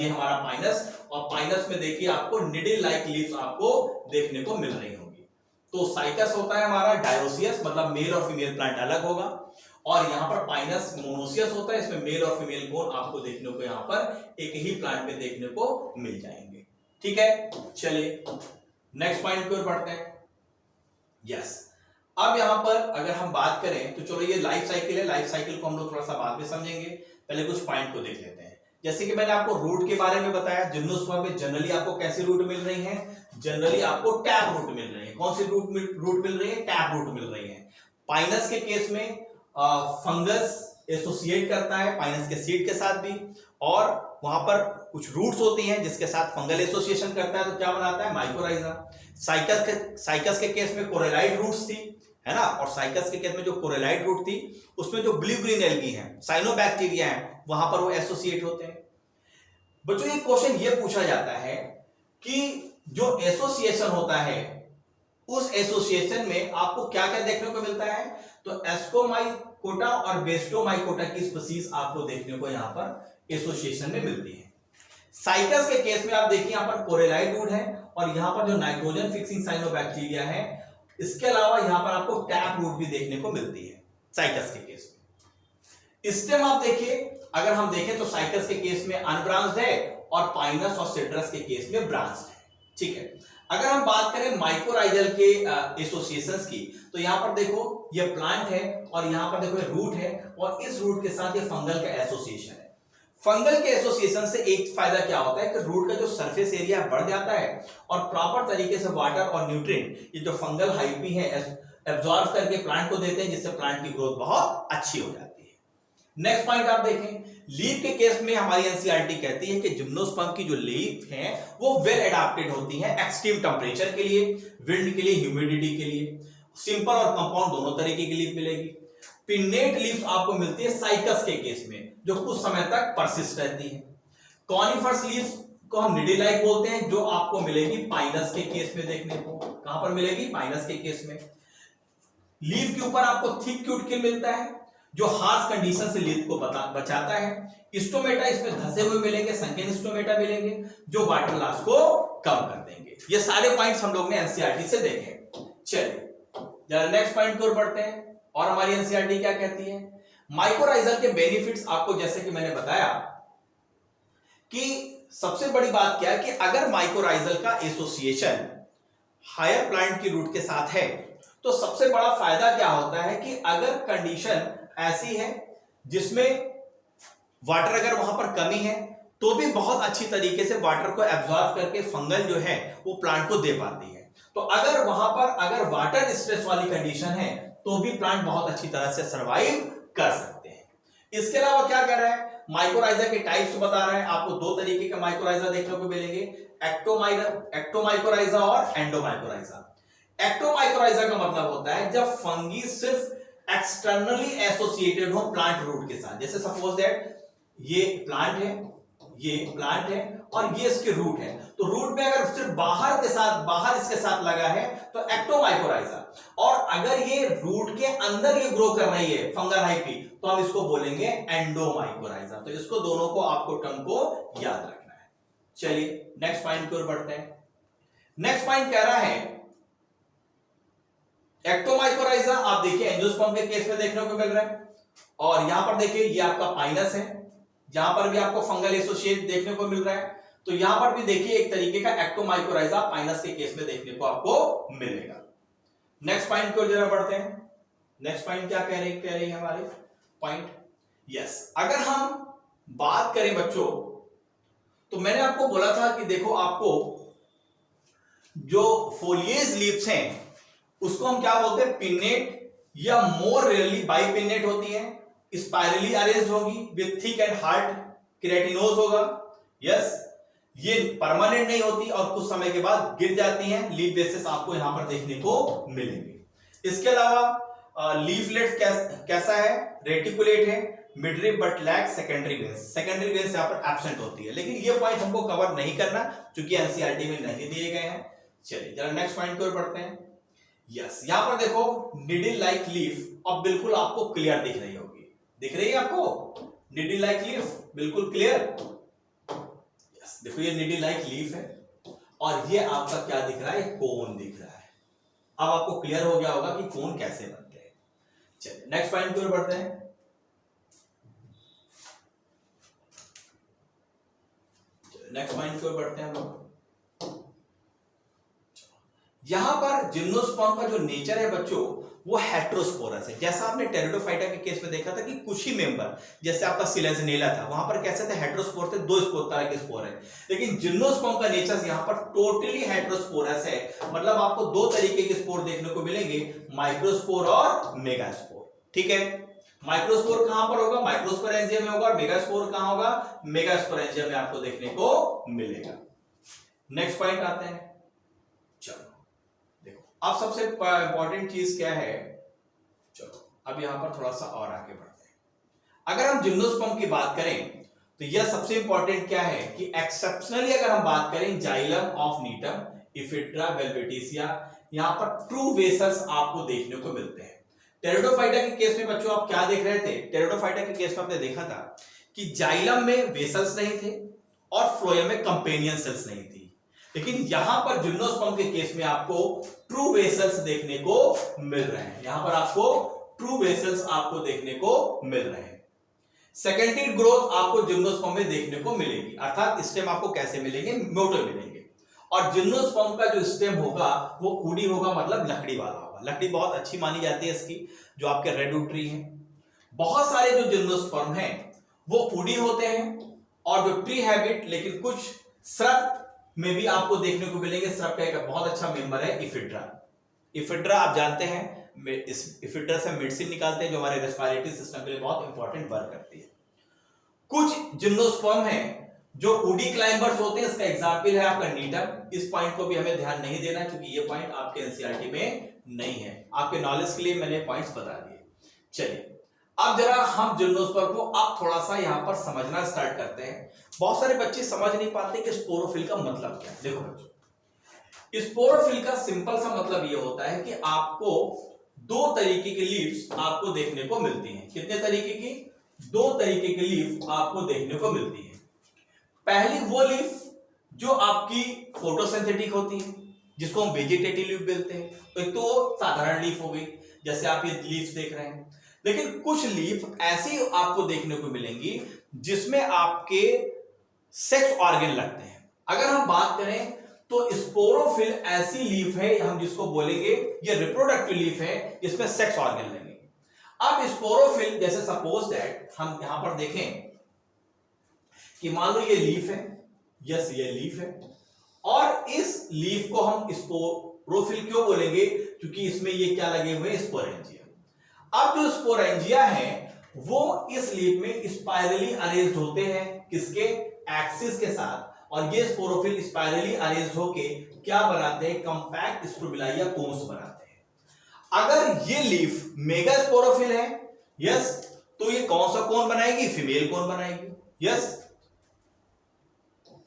हमारा पाइनस, और पाइनस में देखिए आपको निडल लाइक लीव्स आपको देखने को मिल रही होंगी। तो साइकस होता है हमारा डायोसियस, मतलब मेल और फीमेल प्लांट अलग होगा, और यहाँ पर पाइनस मोनोसियस होता है, इसमें मेल और फीमेल कोन आपको देखने को यहाँ पर एक ही प्लांट में देखने को मिल जाएंगे। ठीक है, चलिए नेक्स्ट पॉइंट की ओर बढ़ते हैं। यस, अब यहाँ पर अगर हम बात करें तो चलो ये लाइफ साइकिल है, लाइफ साइकिल को हम लोग थोड़ा सा बाद में समझेंगे, पहले कुछ पॉइंट को देख लेते हैं। जैसे कि मैंने आपको रूट के बारे में बताया, जिम्नोस्पर्म में जनरली आपको कैसी रूट मिल रही है, जनरली आपको टैप रूट मिल रही है। कौन सी रूट मिल रही है? टैप रूट मिल रही है। पाइनस के केस में फंगस एसोसिएट करता है पाइनस के सीड के साथ भी, और वहां पर कुछ रूट्स होती हैं जिसके साथ फंगल एसोसिएशन करता है, तो क्या बनाता है? माइकोराइजा। साइकस के केस में कोरेलाइड रूट्स थी, है ना, और साइकस के केस में जो कोरेलाइड रूट थी उसमें जो ब्लू ग्रीन एल्गी है, साइनोबैक्टीरिया है, वहां पर वो एसोसिएट होते हैं। बच्चों ये क्वेश्चन ये पूछा जाता है कि जो एसोसिएशन होता है उस एसोसिएशन में आपको क्या क्या देखने को मिलता है? तो एस्कोमाइकोटा और बेस्टोमाइकोटा की स्पीशीज आपको देखने को यहां पर एसोसिएशन में मिलती है। साइकस के केस में आप देखिए यहां पर कोरेलाइड रूट है और यहां पर जो नाइट्रोजन फिक्सिंग साइनोबैक्टीरिया है, इसके अलावा यहां पर आपको टैप रूट भी देखने को मिलती है साइकस के केस में। स्टेम आप देखिए, अगर हम देखें तो साइकस के केस में अनब्रांच्ड है और पाइनस और सिट्रस के केस में ब्रांच्ड है, ठीक है। अगर हम बात करें माइकोराइजल के एसोसिएशंस की, तो यहां पर देखो ये प्लांट है और यहां पर देखो ये रूट है और इस रूट के साथ ये फंगल का एसोसिएशन है। फंगल के एसोसिएशन से एक फायदा क्या होता है कि रूट का जो सरफेस एरिया बढ़ जाता है और प्रॉपर तरीके से वाटर और न्यूट्रिएंट ये जो फंगल हाइपी है एब्जॉर्ब करके प्लांट को देते हैं, जिससे प्लांट की ग्रोथ बहुत अच्छी हो जाती है। नेक्स्ट पॉइंट आप देखें, लीफ के केस में हमारी एनसीईआरटी कहती है कि जिम्नोस्पर्म की जो लीफ है वो वेल एडाप्टेड होती है एक्सट्रीम टेंपरेचर के लिए, विंड के लिए, ह्यूमिडिटी के लिए। सिंपल और कंपाउंड दोनों तरीके की लीफ मिलेगी। पिन्नेट लीफ आपको मिलती है साइकस के केस में, जो कुछ समय तक परसिस्ट रहती है। कॉनिफरस लीफ को हम निडी लाइक बोलते हैं, जो आपको मिलेगी पाइनस के केस में देखने को। कहां पर मिलेगी? पाइनस के केस में। लीफ के ऊपर आपको थिक क्यूटिकल मिलता है, जो हार्श कंडीशन से लीफ को बचाता है। स्टोमेटा इसमें धसे हुए मिलेंगे, संकीर्ण स्टोमेटा मिलेंगे, जो वाटर लॉस को कम कर देंगे। ये सारे पॉइंट्स हम लोग ने एनसीईआरटी से देखे। चलिए जरा नेक्स्ट पॉइंट की ओर बढ़ते हैं, और हमारी एनसीईआरटी क्या कहती है? माइकोराइजल के बेनिफिट्स आपको, जैसे कि मैंने बताया कि सबसे बड़ी बात क्या है कि अगर माइकोराइजल का एसोसिएशन हायर प्लांट की रूट के साथ है, तो सबसे बड़ा फायदा क्या होता है कि अगर कंडीशन ऐसी है जिसमें वाटर अगर वहां पर कमी है, तो भी बहुत अच्छी तरीके से वाटर को एब्जॉर्ब करके फंगल जो है वो प्लांट को दे पाती है। तो अगर वहां पर अगर वाटर स्ट्रेस वाली कंडीशन है, तो भी प्लांट बहुत अच्छी तरह से सर्वाइव कर सकते हैं। इसके अलावा क्या कर रहा है? माइकोराइजा के टाइप्स बता रहा है। आपको दो तरीके के माइकोराइजा देखने को मिलेंगे, एक्टोमाइकोराइजा और एंडोमाइकोराइजा। एक्टोमाइकोराइजा का मतलब होता है जब फंगी सिर्फ एक्सटर्नली एसोसिएटेड हो प्लांट रूट के साथ। जैसे सपोज दैट ये प्लांट है, ये प्लांट है और ये इसके रूट है, तो रूट में अगर सिर्फ बाहर इसके साथ लगा है तो एक्टोमाइकोराइजा, और अगर ये रूट के अंदर ये ग्रो कर रही है फंगल हाइपी, तो हम इसको बोलेंगे एंडोमाइकोराइजा। तो इसको दोनों को आपको टर्म को याद रखना है। चलिए नेक्स्ट पॉइंट की ओर बढ़ते हैं। नेक्स्ट पॉइंट कह रहा है एक्टोमाइकोराइजा आप देखिए एंजियोस्पर्म के केस में देखने को मिल रहा है, और यहां पर देखिए ये आपका पाइनस है, यहां पर भी आपको फंगल एसोसिएट देखने को मिल रहा है। तो यहां पर भी देखिए एक तरीके का एक्टोमाइकोराइजा पाइनस के केस में देखने को आपको मिलेगा। नेक्स्ट पॉइंट की ओर जरा बढ़ते हैं। नेक्स्ट पॉइंट क्या कह रही है हमारे पॉइंट? यस, अगर हम बात करें बच्चों, तो मैंने आपको बोला था कि देखो आपको जो फोलिएज लीव्स हैं उसको हम क्या बोलते हैं? पिन्नेट, या मोर रेयरली बाइपिन्नेट होती है, स्पाइरली अरेंज्ड होगी विद थिक एंड हार्ड केराटिनोज होगा। यस, ये परमानेंट नहीं होती और कुछ समय के बाद गिर जाती हैं। लीफ बेसिस आपको यहां पर देखने को मिलेंगे। इसके अलावा लीफलेट कैसा है? रेटिकुलेट है, midrib but lack secondary veins. Secondary veins यहां पर एब्सेंट होती है, लेकिन ये पॉइंट हमको कवर नहीं करना क्योंकि एनसीईआरटी में नहीं दिए गए हैं। चलिए जरा नेक्स्ट पॉइंट की ओर बढ़ते हैं। यस, यहां पर देखो निडिल लाइक लीफ अब बिल्कुल आपको क्लियर दिख रही होगी। दिख रही है आपको निडिल लाइक लीफ? बिल्कुल क्लियर। यस, देखो ये निडिल लाइक लीफ है और ये आपका क्या दिख रहा है? कोन दिख रहा है। अब आपको क्लियर हो गया होगा कि कोन कैसे बनते हैं। चलिए नेक्स्ट पॉइंट की ओर बढ़ते हैं। नेक्स्ट पॉइंट की ओर बढ़ते हैं हम लोग। यहां पर जिम्नोस्पर्म का जो नेचर है बच्चों वो हेट्रोस्पोरस है। जैसा आपने टेरिडोफाइटा के केस में देखा था कि कुछ ही मेंबर, जैसे आपका सिलेजनेला था, वहां पर कैसे थे, हेट्रोस्पोर थे, दो स्पोर तरह के स्पोर है। लेकिन जिम्नोस्पर्म का नेचर यहां पर टोटली हेट्रोस्पोरस है, मतलब आपको दो तरीके के स्पोर देखने को मिलेंगे, माइक्रोस्पोर और मेगास्पोर। ठीक है, माइक्रोस्पोर कहां पर होगा, माइक्रोस्पोरेंजिया में होगा, और मेगास्पोर कहां होगा, मेगास्पोरेंजिया में आपको देखने को मिलेगा। नेक्स्ट पॉइंट आते हैं। चलो देखो, अब सबसे इंपॉर्टेंट चीज क्या है, चलो अब यहां पर थोड़ा सा और आगे बढ़ते हैं। अगर हम जिम्नोस्पर्म की बात करें तो यह सबसे इंपॉर्टेंट क्या है कि एक्सेप्शनली अगर हम बात करें जाइलम ऑफ नीटम, इफिड्रा, वेल्वेटिसिया, यहां पर ट्रू वेसल्स आपको देखने को मिलते हैं। टेरिडोफाइटा के केस में बच्चों आप क्या देख रहे थे, टेरिडोफाइटा के केस में आपने देखा था कि जाइलम में वेसल्स नहीं थे और फ्लोएम में कंपेनियन सेल्स नहीं थी। लेकिन यहां पर जिम्नोस्पर्म के केस में आपको ट्रू वेसल्स देखने को मिल रहे हैं। यहां पर आपको ट्रू वेसल्स आपको देखने को मिल रहे हैं। सेकेंडरी ग्रोथ आपको जिम्नोस्पर्म में देखने को मिलेगी, अर्थात स्टेम आपको कैसे मिलेंगे, मोटे मिलेंगे। और जिम्नोस्पर्म का जो स्टेम होगा वो वुडी होगा, मतलब लकड़ी वाला होगा। लकड़ी बहुत अच्छी मानी जाती है इसकी, जो आपके रेडवुड ट्री है। बहुत सारे जो जिम्नोस्पर्म हैं वो वुडी होते हैं और जो ट्री हैबिट, लेकिन कुछ श्रब में भी आपको देखने को मिलेंगे। श्रब का एक बहुत अच्छा मेंबर है इफिड्रा। इफिड्रा आप जानते हैं, इस इफिड्रा से मेडिसिन निकालते हैं जो हमारे रेस्पिरेटरी सिस्टम के लिए बहुत इंपॉर्टेंट वर्क करती है। कुछ जिम्नोस्पर्म हैं जो वुडी क्लाइंबर्स होते हैं, इसका एग्जांपल है आपका नीटम। इस पॉइंट को भी हमें ध्यान नहीं देना क्योंकि ये पॉइंट आपके एनसीईआरटी में नहीं है, आपके नॉलेज के लिए मैंने पॉइंट्स बता दिए। चलिए अब जरा हम जिम्नोस्पर्म को अब थोड़ा सा यहां पर समझना स्टार्ट करते हैं। बहुत सारे बच्चे समझ नहीं पाते कि स्पोरोफिल का मतलब क्या है। देखो बच्चों, स्पोरोफिल का सिंपल सा मतलब ये होता है कि आपको दो तरीके की लीव्स आपको देखने को मिलती हैं। कितने तरीके की, दो तरीके की लीफ आपको देखने को मिलती है। पहली वो लीफ जो आपकी फोटोसिंथेटिक होती है, जिसको हम वेजिटेटिव लीफ बोलते हैं। तो एक तो साधारण लीफ हो गई, जैसे आप ये लीफ देख रहे हैं। लेकिन कुछ लीफ ऐसी आपको देखने को मिलेंगी जिसमें आपके सेक्स ऑर्गन लगते हैं। अगर हम बात करें तो स्पोरोफिल ऐसी लीफ है, हम जिसको बोलेंगे ये रिप्रोडक्टिव लीफ है, जिसमें सेक्स ऑर्गन लगेंगे। अब स्पोरोफिल, जैसे सपोज दैट हम यहां पर देखें कि मान लो ये लीफ है, यस ये लीफ है, और इस लीफ को हम स्पोरोफिल क्यों बोलेंगे, क्योंकि इसमें ये क्या लगे हुए हैं, स्पोरेंजिया। अब जो स्पोरेंजिया है वो इस लीफ में स्पाइरली अरेंज्ड होते हैं, किसके, एक्सिस के साथ। और ये स्पोरोफिल स्पाइरली अरेंज्ड होके क्या बनाते हैं, कंपैक्ट स्ट्रोबिलाइया कोन्स बनाते हैं। अगर ये लीफ मेगा स्पोरोफिल है, यस, तो ये कौन सा कोन बनाएगी, फीमेल कोन बनाएगी, यस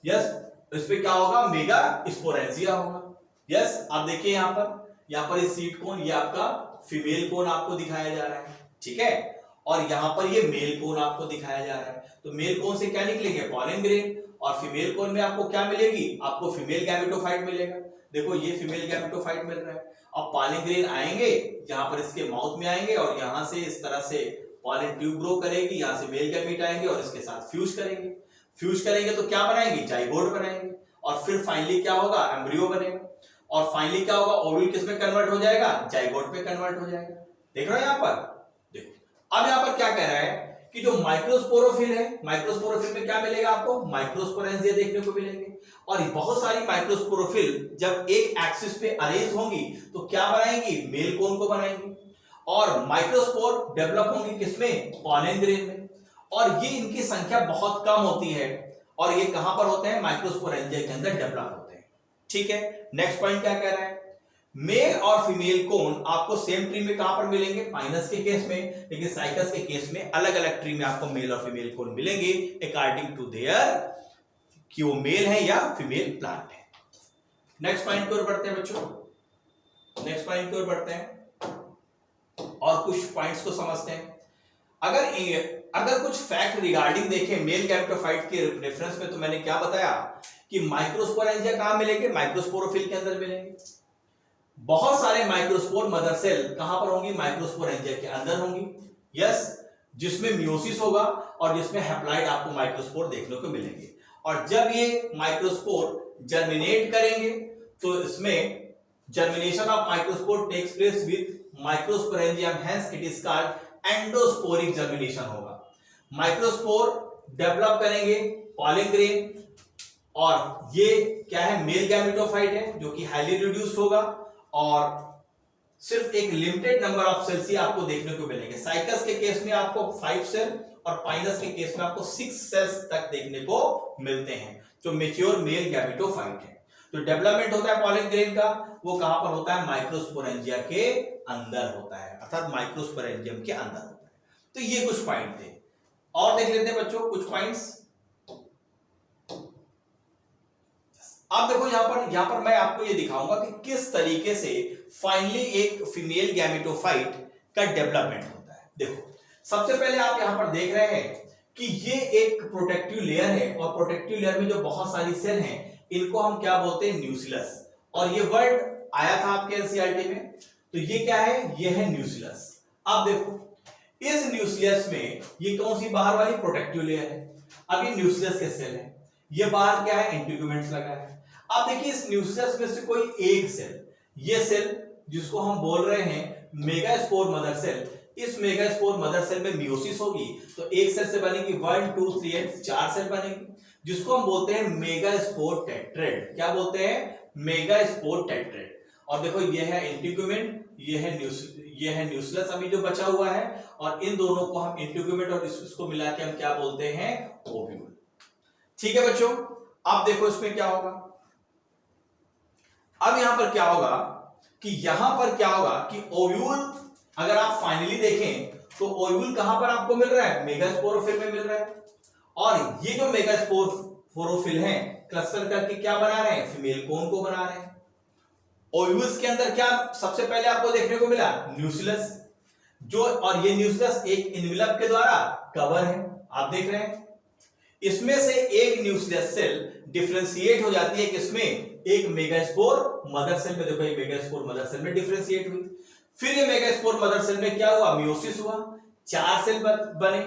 यस। इस पे क्या होगा, मेगा स्पोरेंजिया होगा, यस। आप देखिए यहां पर ये सीड कोन, ये आपका फीमेल कोन आपको दिखाया जा रहा है, ठीक है। और यहां पर ये मेल कोन आपको दिखाया जा रहा है। तो मेल कोन से क्या निकलेंगे, पॉलन ग्रेन, और फीमेल कोन में आपको क्या मिलेगी, आपको फीमेल गैमेटोफाइट मिलेगा। देखो ये फीमेल गैमेटोफाइट मिल रहा है। अब पॉलन ग्रेन आएंगे, यहां पर इसके माउथ में आएंगे और यहां से इस तरह से पॉलन ट्यूब ग्रो करेगी, यहां से मेल गैमेट आएंगे और इसके साथ फ्यूज करेंगे। फ्यूज करेंगे तो क्या बनाएंगे, जाइगोट बनाएंगे, और फिर फाइनली क्या होगा, एम्ब्रियो बनेगा, और फाइनली क्या होगा, ओव्यूल किस में कन्वर्ट हो जाएगा, जाइगोट में कन्वर्ट हो जाएगा। देख रहे हो यहां पर, देखो अब यहां पर क्या कह रहा है कि जो माइक्रोस्पोरोफिल है, माइक्रोस्पोरोफिल में क्या मिलेगा आपको, माइक्रोस्पोरेंजिया देखने को मिलेंगे। और बहुत सारी माइक्रोस्पोरोफिल जब एक एक्सिस पे अरेंज होंगी तो क्या बनाएंगी, मेल कोन को बनाएंगी, और माइक्रोस्पोर डेवलप होंगी किसमें, पॉलन ग्रेन में। और ये इनकी संख्या बहुत कम होती है, और ये कहां पर होते हैं, माइक्रोस्पोरेंजिया के अंदर डेवलप होते हैं, ठीक है। नेक्स्ट पॉइंट क्या कह रहा है, मेल और फीमेल कोन आपको सेम ट्री में कहां पर मिलेंगे, फाइनस के केस में, लेकिन साइकस के केस में अलग अलग ट्री में आपको मेल और फीमेल कोन मिलेंगे अकॉर्डिंग टू देयर कि वो मेल है या फीमेल प्लांट है। नेक्स्ट पॉइंट की ओर बढ़ते हैं बच्चों, नेक्स्ट पॉइंट की ओर बढ़ते हैं और कुछ पॉइंट्स को समझते हैं। अगर कुछ फैक्ट रिगार्डिंग देखें मेल गैमेटोफाइट के रेफरेंस में, तो मैंने क्या बताया कि माइक्रोस्पोरेंजिया कहां मिलेंगे, माइक्रोस्पोरोफिल के अंदर मिलेंगे। बहुत सारे माइक्रोस्पोर मदर सेल कहां पर होंगी, माइक्रोस्पोरेंजिया के अंदर होंगी, यस, जिसमें मियोसिस होगा और जिसमें हैप्लॉइड आपको माइक्रोस्पोर देखने को मिलेंगे। और जब ये माइक्रोस्पोर जर्मिनेट करेंगे तो इसमें germination of microspore takes place with microsporangium, hence it is called endosporic germination होगा। माइक्रोस्पोर डेवलप करेंगे पॉलन ग्रेन, और ये क्या है, मेल गैमेटोफाइट है जो कि हाईली रिड्यूस्ड होगा, और सिर्फ एक लिमिटेड नंबर ऑफ सेल्स ही आपको देखने को मिलेंगे। साइकस के केस में आपको 5 सेल और पाइनस के केस में आपको 6 सेल्स तक देखने को मिलते हैं, जो मेच्योर मेल गैमेटोफाइट है। तो डेवलपमेंट होता है पॉलन ग्रेन का, वो कहां पर होता है, माइक्रोस्पोरेंजिया के अंदर होता है, अर्थात माइक्रोस्पोरेंजियम के अंदर होता है। तो ये कुछ पॉइंट थे, और देख लेते हैं बच्चों कुछ पॉइंट्स। आप देखो यहां पर मैं आपको ये दिखाऊंगा कि किस तरीके से फाइनली एक फीमेल गैमेटोफाइट का डेवलपमेंट होता है। देखो सबसे पहले आप यहां पर देख रहे हैं कि ये एक प्रोटेक्टिव लेयर है, और प्रोटेक्टिव लेयर में जो बहुत सारी सेल हैं इनको हम क्या बोलते हैं, न्यूक्लियस, और ये वर्ड आया था आपके एनसीईआरटी में। तो ये क्या है, ये है न्यूक्लियस। अब देखो इस न्यूक्लियस में ये कौन सी बाहर वाली प्रोटेक्टिव लेयर है, अब ये न्यूक्लियस के सेल है, ये बाहर क्या है, इंटीग्यूमेंट्स लगा है। अब देखिए इस न्यूक्लियस में से कोई एक सेल, ये सेल जिसको हम बोल रहे हैं मेगास्पोर मदर सेल, इस मेगास्पोर मदर सेल में मियोसिस होगी, तो एक सेल से बनेगी 1 2 3 एंड 4 सेल बनेगी, जिसको हम बोलते हैं मेगास्पोर टेट्रेड। क्या बोलते हैं, मेगास्पोर टेट्रेड। और देखो ये है इंटीग्यूमेंट, ये है न्यूक्लियस अभी जो बचा हुआ है, और इन दोनों को हम इंटीग्यूमेंट और इसको मिला के हम क्या बोलते हैं, ओव्यूल। ठीक है बच्चों, अब देखो इसमें क्या होगा, अब यहां पर क्या होगा कि यहां पर क्या होगा कि ओव्यूल अगर आप फाइनली देखें तो ओव्यूल कहां पर आपको मिल रहा है, मेगास्पोरोफिल में मिल रहा है, और ये जो मेगास्पोरोफिल हैं क्लस्टर करके क्या बना रहे हैं, फीमेल कोन को बना रहे हैं। ओव्यूल्स के अंदर क्या सबसे पहले आपको देखने को मिला, न्यूक्लियस, जो, और ये न्यूक्लियस एक इनवेलप के द्वारा कवर है, आप देख रहे हैं। इसमें से एक न्यूक्लियस सेल डिफरेंशिएट हो जाती है किसमें, एक मेगास्पोर मदर सेल में। देखो ये मेगास्पोर मदर सेल में डिफरेंशिएट हुई, फिर ये मेगास्पोर मदर सेल में क्या हुआ, मियोसिस हुआ, 4 सेल बने,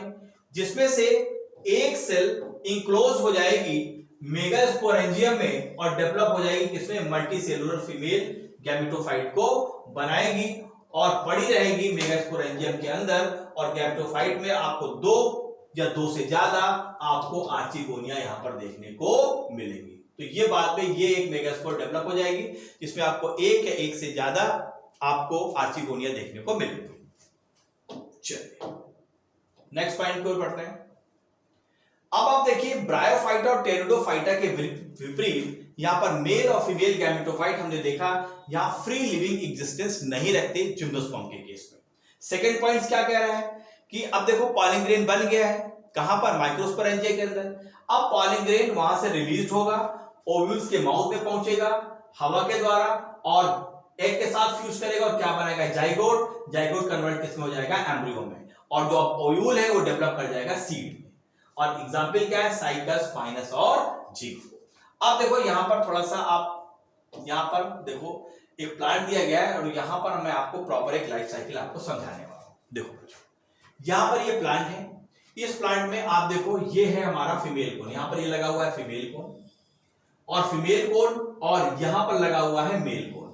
जिसमें से एक सेल इंक्लोज हो जाएगी मेगास्पोरेंजियम में और डेवलप हो जाएगी किसमें, मल्टी सेलुलर फीमेल गैमेटोफाइट को बनाएगी, और पड़ी रहेगी मेगास्पोरेंजियम के अंदर, और गैमेटोफाइट में आपको 2 या 2 से ज्यादा आपको आर्चिगोनिया यहां पर देखने को मिलेंगी। तो ये बाद में ये एक मेगास्पोर डेवलप हो जाएगी, जिसमें आपको एक या एक से ज्यादा आपको आर्चिगोनिया देखने को मिलेगी। चलिए नेक्स्ट पॉइंट को पढ़ते हैं। अब आप देखिए ब्रायोफाइटा और टेरिडोफाइटा के विपरीत यहां पर मेल और फीमेल गैमेटोफाइट हमने देखा यहां फ्री लिविंग एग्जिस्टेंस नहीं रखते जिम्नोस्पर्म के केस में। सेकंड पॉइंट क्या कह रहा है कि अब देखो पॉलन ग्रेन बन गया है कहां पर, माइक्रोस्पोरेंजिया के अंदर। अब पॉलन ग्रेन वहां से रिलीज होगा, ओव्यूल्स के माउथ में पहुंचेगा हवा के द्वारा, और एग के साथ फ्यूज करेगा और क्या बनाएगा, जाइगोट। जाइगोट कन्वर्ट किसमें हो जाएगा, एम्ब्रियो में, और जो ओव्यूल है वो डेवलप कर जाएगा सीड में। और एग्जांपल क्या है, साइकस, पाइनस और जिंको। अब देखो यहां पर थोड़ा सा आप यहां पर देखो एक प्लांट दिया गया है, और यहां पर मैं आपको प्रॉपर एक लाइफ साइकिल आपको समझाने वाला हूं। देखो यहां पर ये प्लांट है, इस प्लांट में आप देखो ये है हमारा फीमेल कोन, यहां पर ये लगा हुआ है फीमेल कोन, और फीमेल कोन, और यहां पर लगा हुआ है मेल कोन।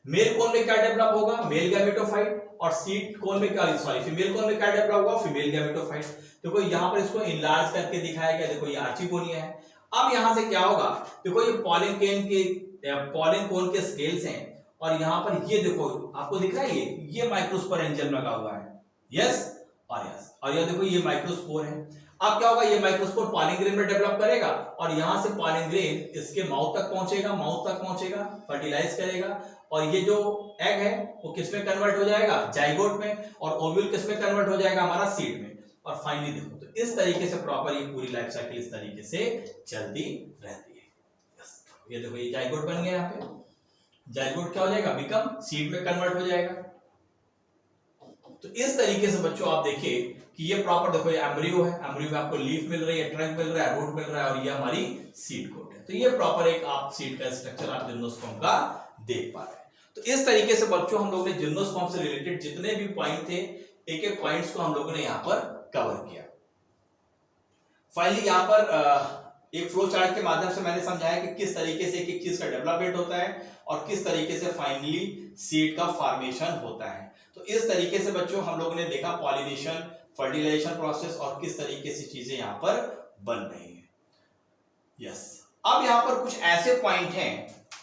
मेल कोन में क्या डेवलप होगा, मेल गैमेटोफाइट, और सीड कोन में क्या, सॉरी फीमेल कोन में क्या डेवलप होगा, फीमेल गैमेटोफाइट। देखो यहां पर इसको इनलार्ज करके दिखाया गया, देखो ये आर्चिगोनिया है। अब यहां से क्या होगा, देखो ये पॉलन कोन के स्केल्स हैं, और यहां पर ये देखो आपको दिख रहा है ये माइक्रोस्पोरेंजियम लगा हुआ है, यस और यस, और ये देखो ये माइक्रोस्पोर है। अब क्या होगा, ये माइक्रोस्पोर पॉलन ग्रेन में डेवलप करेगा, और यहां से पॉलन ग्रेन इसके माउथ तक पहुंचेगा, फर्टिलाइज करेगा, और ये जो एग है वो किसमें कन्वर्ट हो जाएगा, जाइगोट में, और ओव्यूल किसमें कन्वर्ट हो जाएगा, हमारा सीड में, और फाइनली देखो तो इस तरीके से प्रॉपर ये पूरी लाइफ साइकिल इस तरीके से चलती रहती है। यस, ये देखो ये जाइगोट बन गया, यहाँ पे जाइगोट क्या हो जाएगा, बिकम सीड में कन्वर्ट हो जाएगा। तो इस तरीके से बच्चों आप देखिए कि ये प्रॉपर देखो ये एम्ब्रियो है, एम्ब्रियो में आपको लीफ मिल रही है, ट्रंक मिल रहा है, रूट मिल रहा है, और ये हमारी सीड कोट है। तो ये प्रॉपर एक आप सीड का स्ट्रक्चर आप जिम्नोस्पर्म का देख पा रहे हैं। तो इस तरीके से बच्चों हम लोग ने जिम्नोस्पर्म से रिलेटेड जितने भी पॉइंट थे, एक एक पॉइंट्स को हम लोगों ने यहाँ पर कवर किया। फाइनली यहाँ पर एक फ्लो चार्ट के माध्यम से मैंने समझाया कि किस तरीके से एक एक चीज का डेवलपमेंट होता है और किस तरीके से फाइनली सीड का फॉर्मेशन होता है। तो इस तरीके से बच्चों हम लोगों ने देखा पॉलिनेशन, फर्टिलाइजेशन प्रोसेस और किस तरीके से चीजें यहाँ पर बन रही हैं। यस, अब यहाँ पर कुछ ऐसे पॉइंट हैं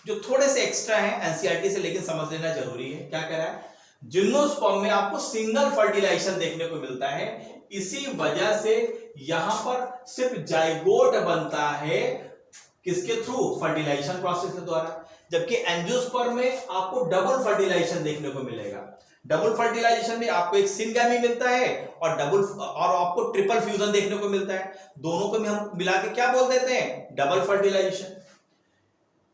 जो थोड़े से एक्स्ट्रा हैं एनसीईआरटी से, लेकिन समझ लेना जरूरी है। क्या कह रहा है, जिम्नोस्पर्म में आपको सिंगल फर्टिलाइजेशन देखने को मिलता है, इसी वजह से यहां पर सिर्फ जाइगोट बनता है किसके थ्रू, फर्टिलाइजेशन प्रोसेस के द्वारा, जबकि एंजियोस्पर्म में आपको डबल फर्टिलाइजेशन देखने को मिलेगा। डबल फर्टिलाइजेशन में आपको एक सिंगैमी मिलता है और आपको ट्रिपल फ्यूजन देखने को मिलता है। दोनों को हम मिला के क्या बोल देते हैं, डबल फर्टिलाइजेशन।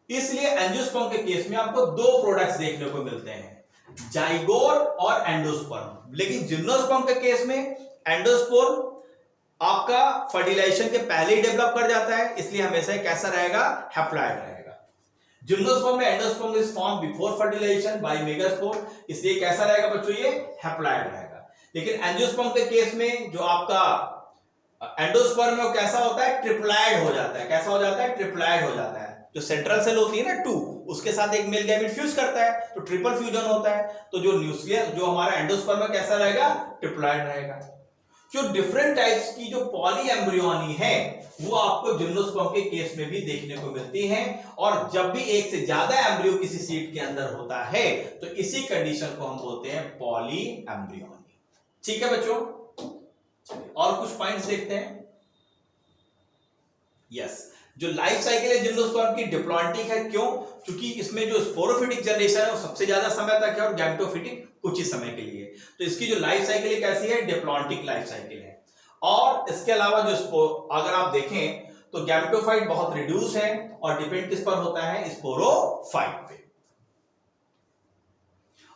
इसलिए एंजियोस्पर्म के केस में आपको दो प्रोडक्ट्स देखने को मिलते हैं, जाइगोट और एंडोस्पर्म। लेकिन जिम्नोस्पर्म के केस में एंडोस्पर्म आपका फर्टिलाइजेशन के पहले ही डेवलप कर जाता है, इसलिए हमेशा कैसा रहेगा, हैप्लॉइड रहेगा। जिम्नोस्पर्म में endosperm is form before fertilization by megaspore, इसलिए कैसा रहेगा बच्चों, ये हैप्लॉइड रहेगा। लेकिन एंजियोस्पर्म के केस में जो आपका एंडोस्पर्म है वो कैसा होता है, ट्रिप्लॉइड हो जाता है। कैसा हो जाता है, ट्रिप्लॉइड हो जाता है। जो सेंट्रल सेल होती है ना 2, उसके साथ एक मेल गैमेट फ्यूज करता है तो ट्रिपल फ्यूजन होता है। तो जो न्यूक्लियस जो हमारा एंडोस्पर्म में कैसा रहेगा, ट्रिप्लॉइड रहेगा। जो डिफरेंट टाइप्स की जो पॉली एम्ब्रियोनी है वो आपको जिम्नोस्पर्म के केस में भी देखने को मिलती है। और जब भी एक से ज्यादा एम्ब्रियो किसी सीड के अंदर होता है तो इसी कंडीशन को हम बोलते हैं पॉली एम्ब्रियोनी। ठीक है बच्चों, और कुछ पॉइंट्स देखते हैं। यस, जो लाइफ साइकिल है जिम्नोस्पर्म की डिप्लॉन्टिक है। क्यों, क्योंकि इसमें जो स्पोरोफिटिक जनरेशन है वो सबसे ज्यादा समय तक है और गैमेटोफिटिक कुछ ही समय के लिए। तो इसकी जो लाइफ साइकिल कैसी है, डिप्लॉन्टिक लाइफ साइकिल है। और इसके अलावा जो अगर आप देखें तो गैमेटोफाइट बहुत रिड्यूस है और डिपेंड किस पर होता है, स्पोरोफाइट पे।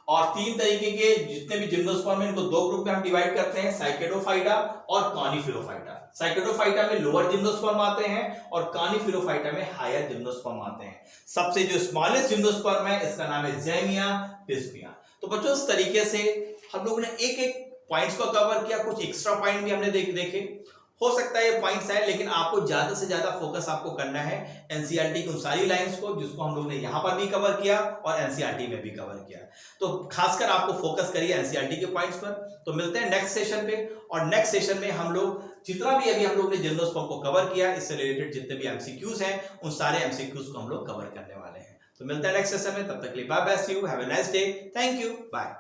और तीन तरीके के जितने भी जिम्नोस्पर्म है इनको दो ग्रुप में हम डिवाइड करते हैं, साइकेडोफाइटा और कॉनिफिलोफाइटा। साइकेडोफाइटा में लोअर जिम्नोस्पर्म आते हैं और कॉनिफिलोफाइटा में हायर जिम्नोस्पर्म आते हैं। सबसे जो स्मॉलेस्ट जिम्नोस्पर्म है इसका नाम है ज़ेमिया पिस्मिया। तो बच्चों इस तरीके से हम लोगों ने एक एक पॉइंट्स को कवर किया, कुछ एक्स्ट्रा पॉइंट भी हमने देखे। हो सकता है ये पॉइंट्स है, लेकिन आपको ज्यादा से ज्यादा फोकस आपको करना है एनसीईआरटी की उन सारी लाइंस को जिसको हम लोग ने यहां पर भी कवर किया और एनसीईआरटी में भी कवर किया। तो खासकर आपको फोकस करिए एनसीईआरटी के पॉइंट्स पर। तो मिलते हैं नेक्स्ट सेशन पे, और नेक्स्ट सेशन में हम लोग जितना भी अभी हम लोग ने जिम्नोस्पर्म को कवर किया, इससे रिलेटेड जितने भी एमसीक्यूज हैं उन सारे एमसीक्यूज को हम लोग कवर करने वाले हैं। तो मिलते हैं नेक्स्ट सेशन में, तब तक के लिए bye bye, see you, have a nice day, thank you, bye.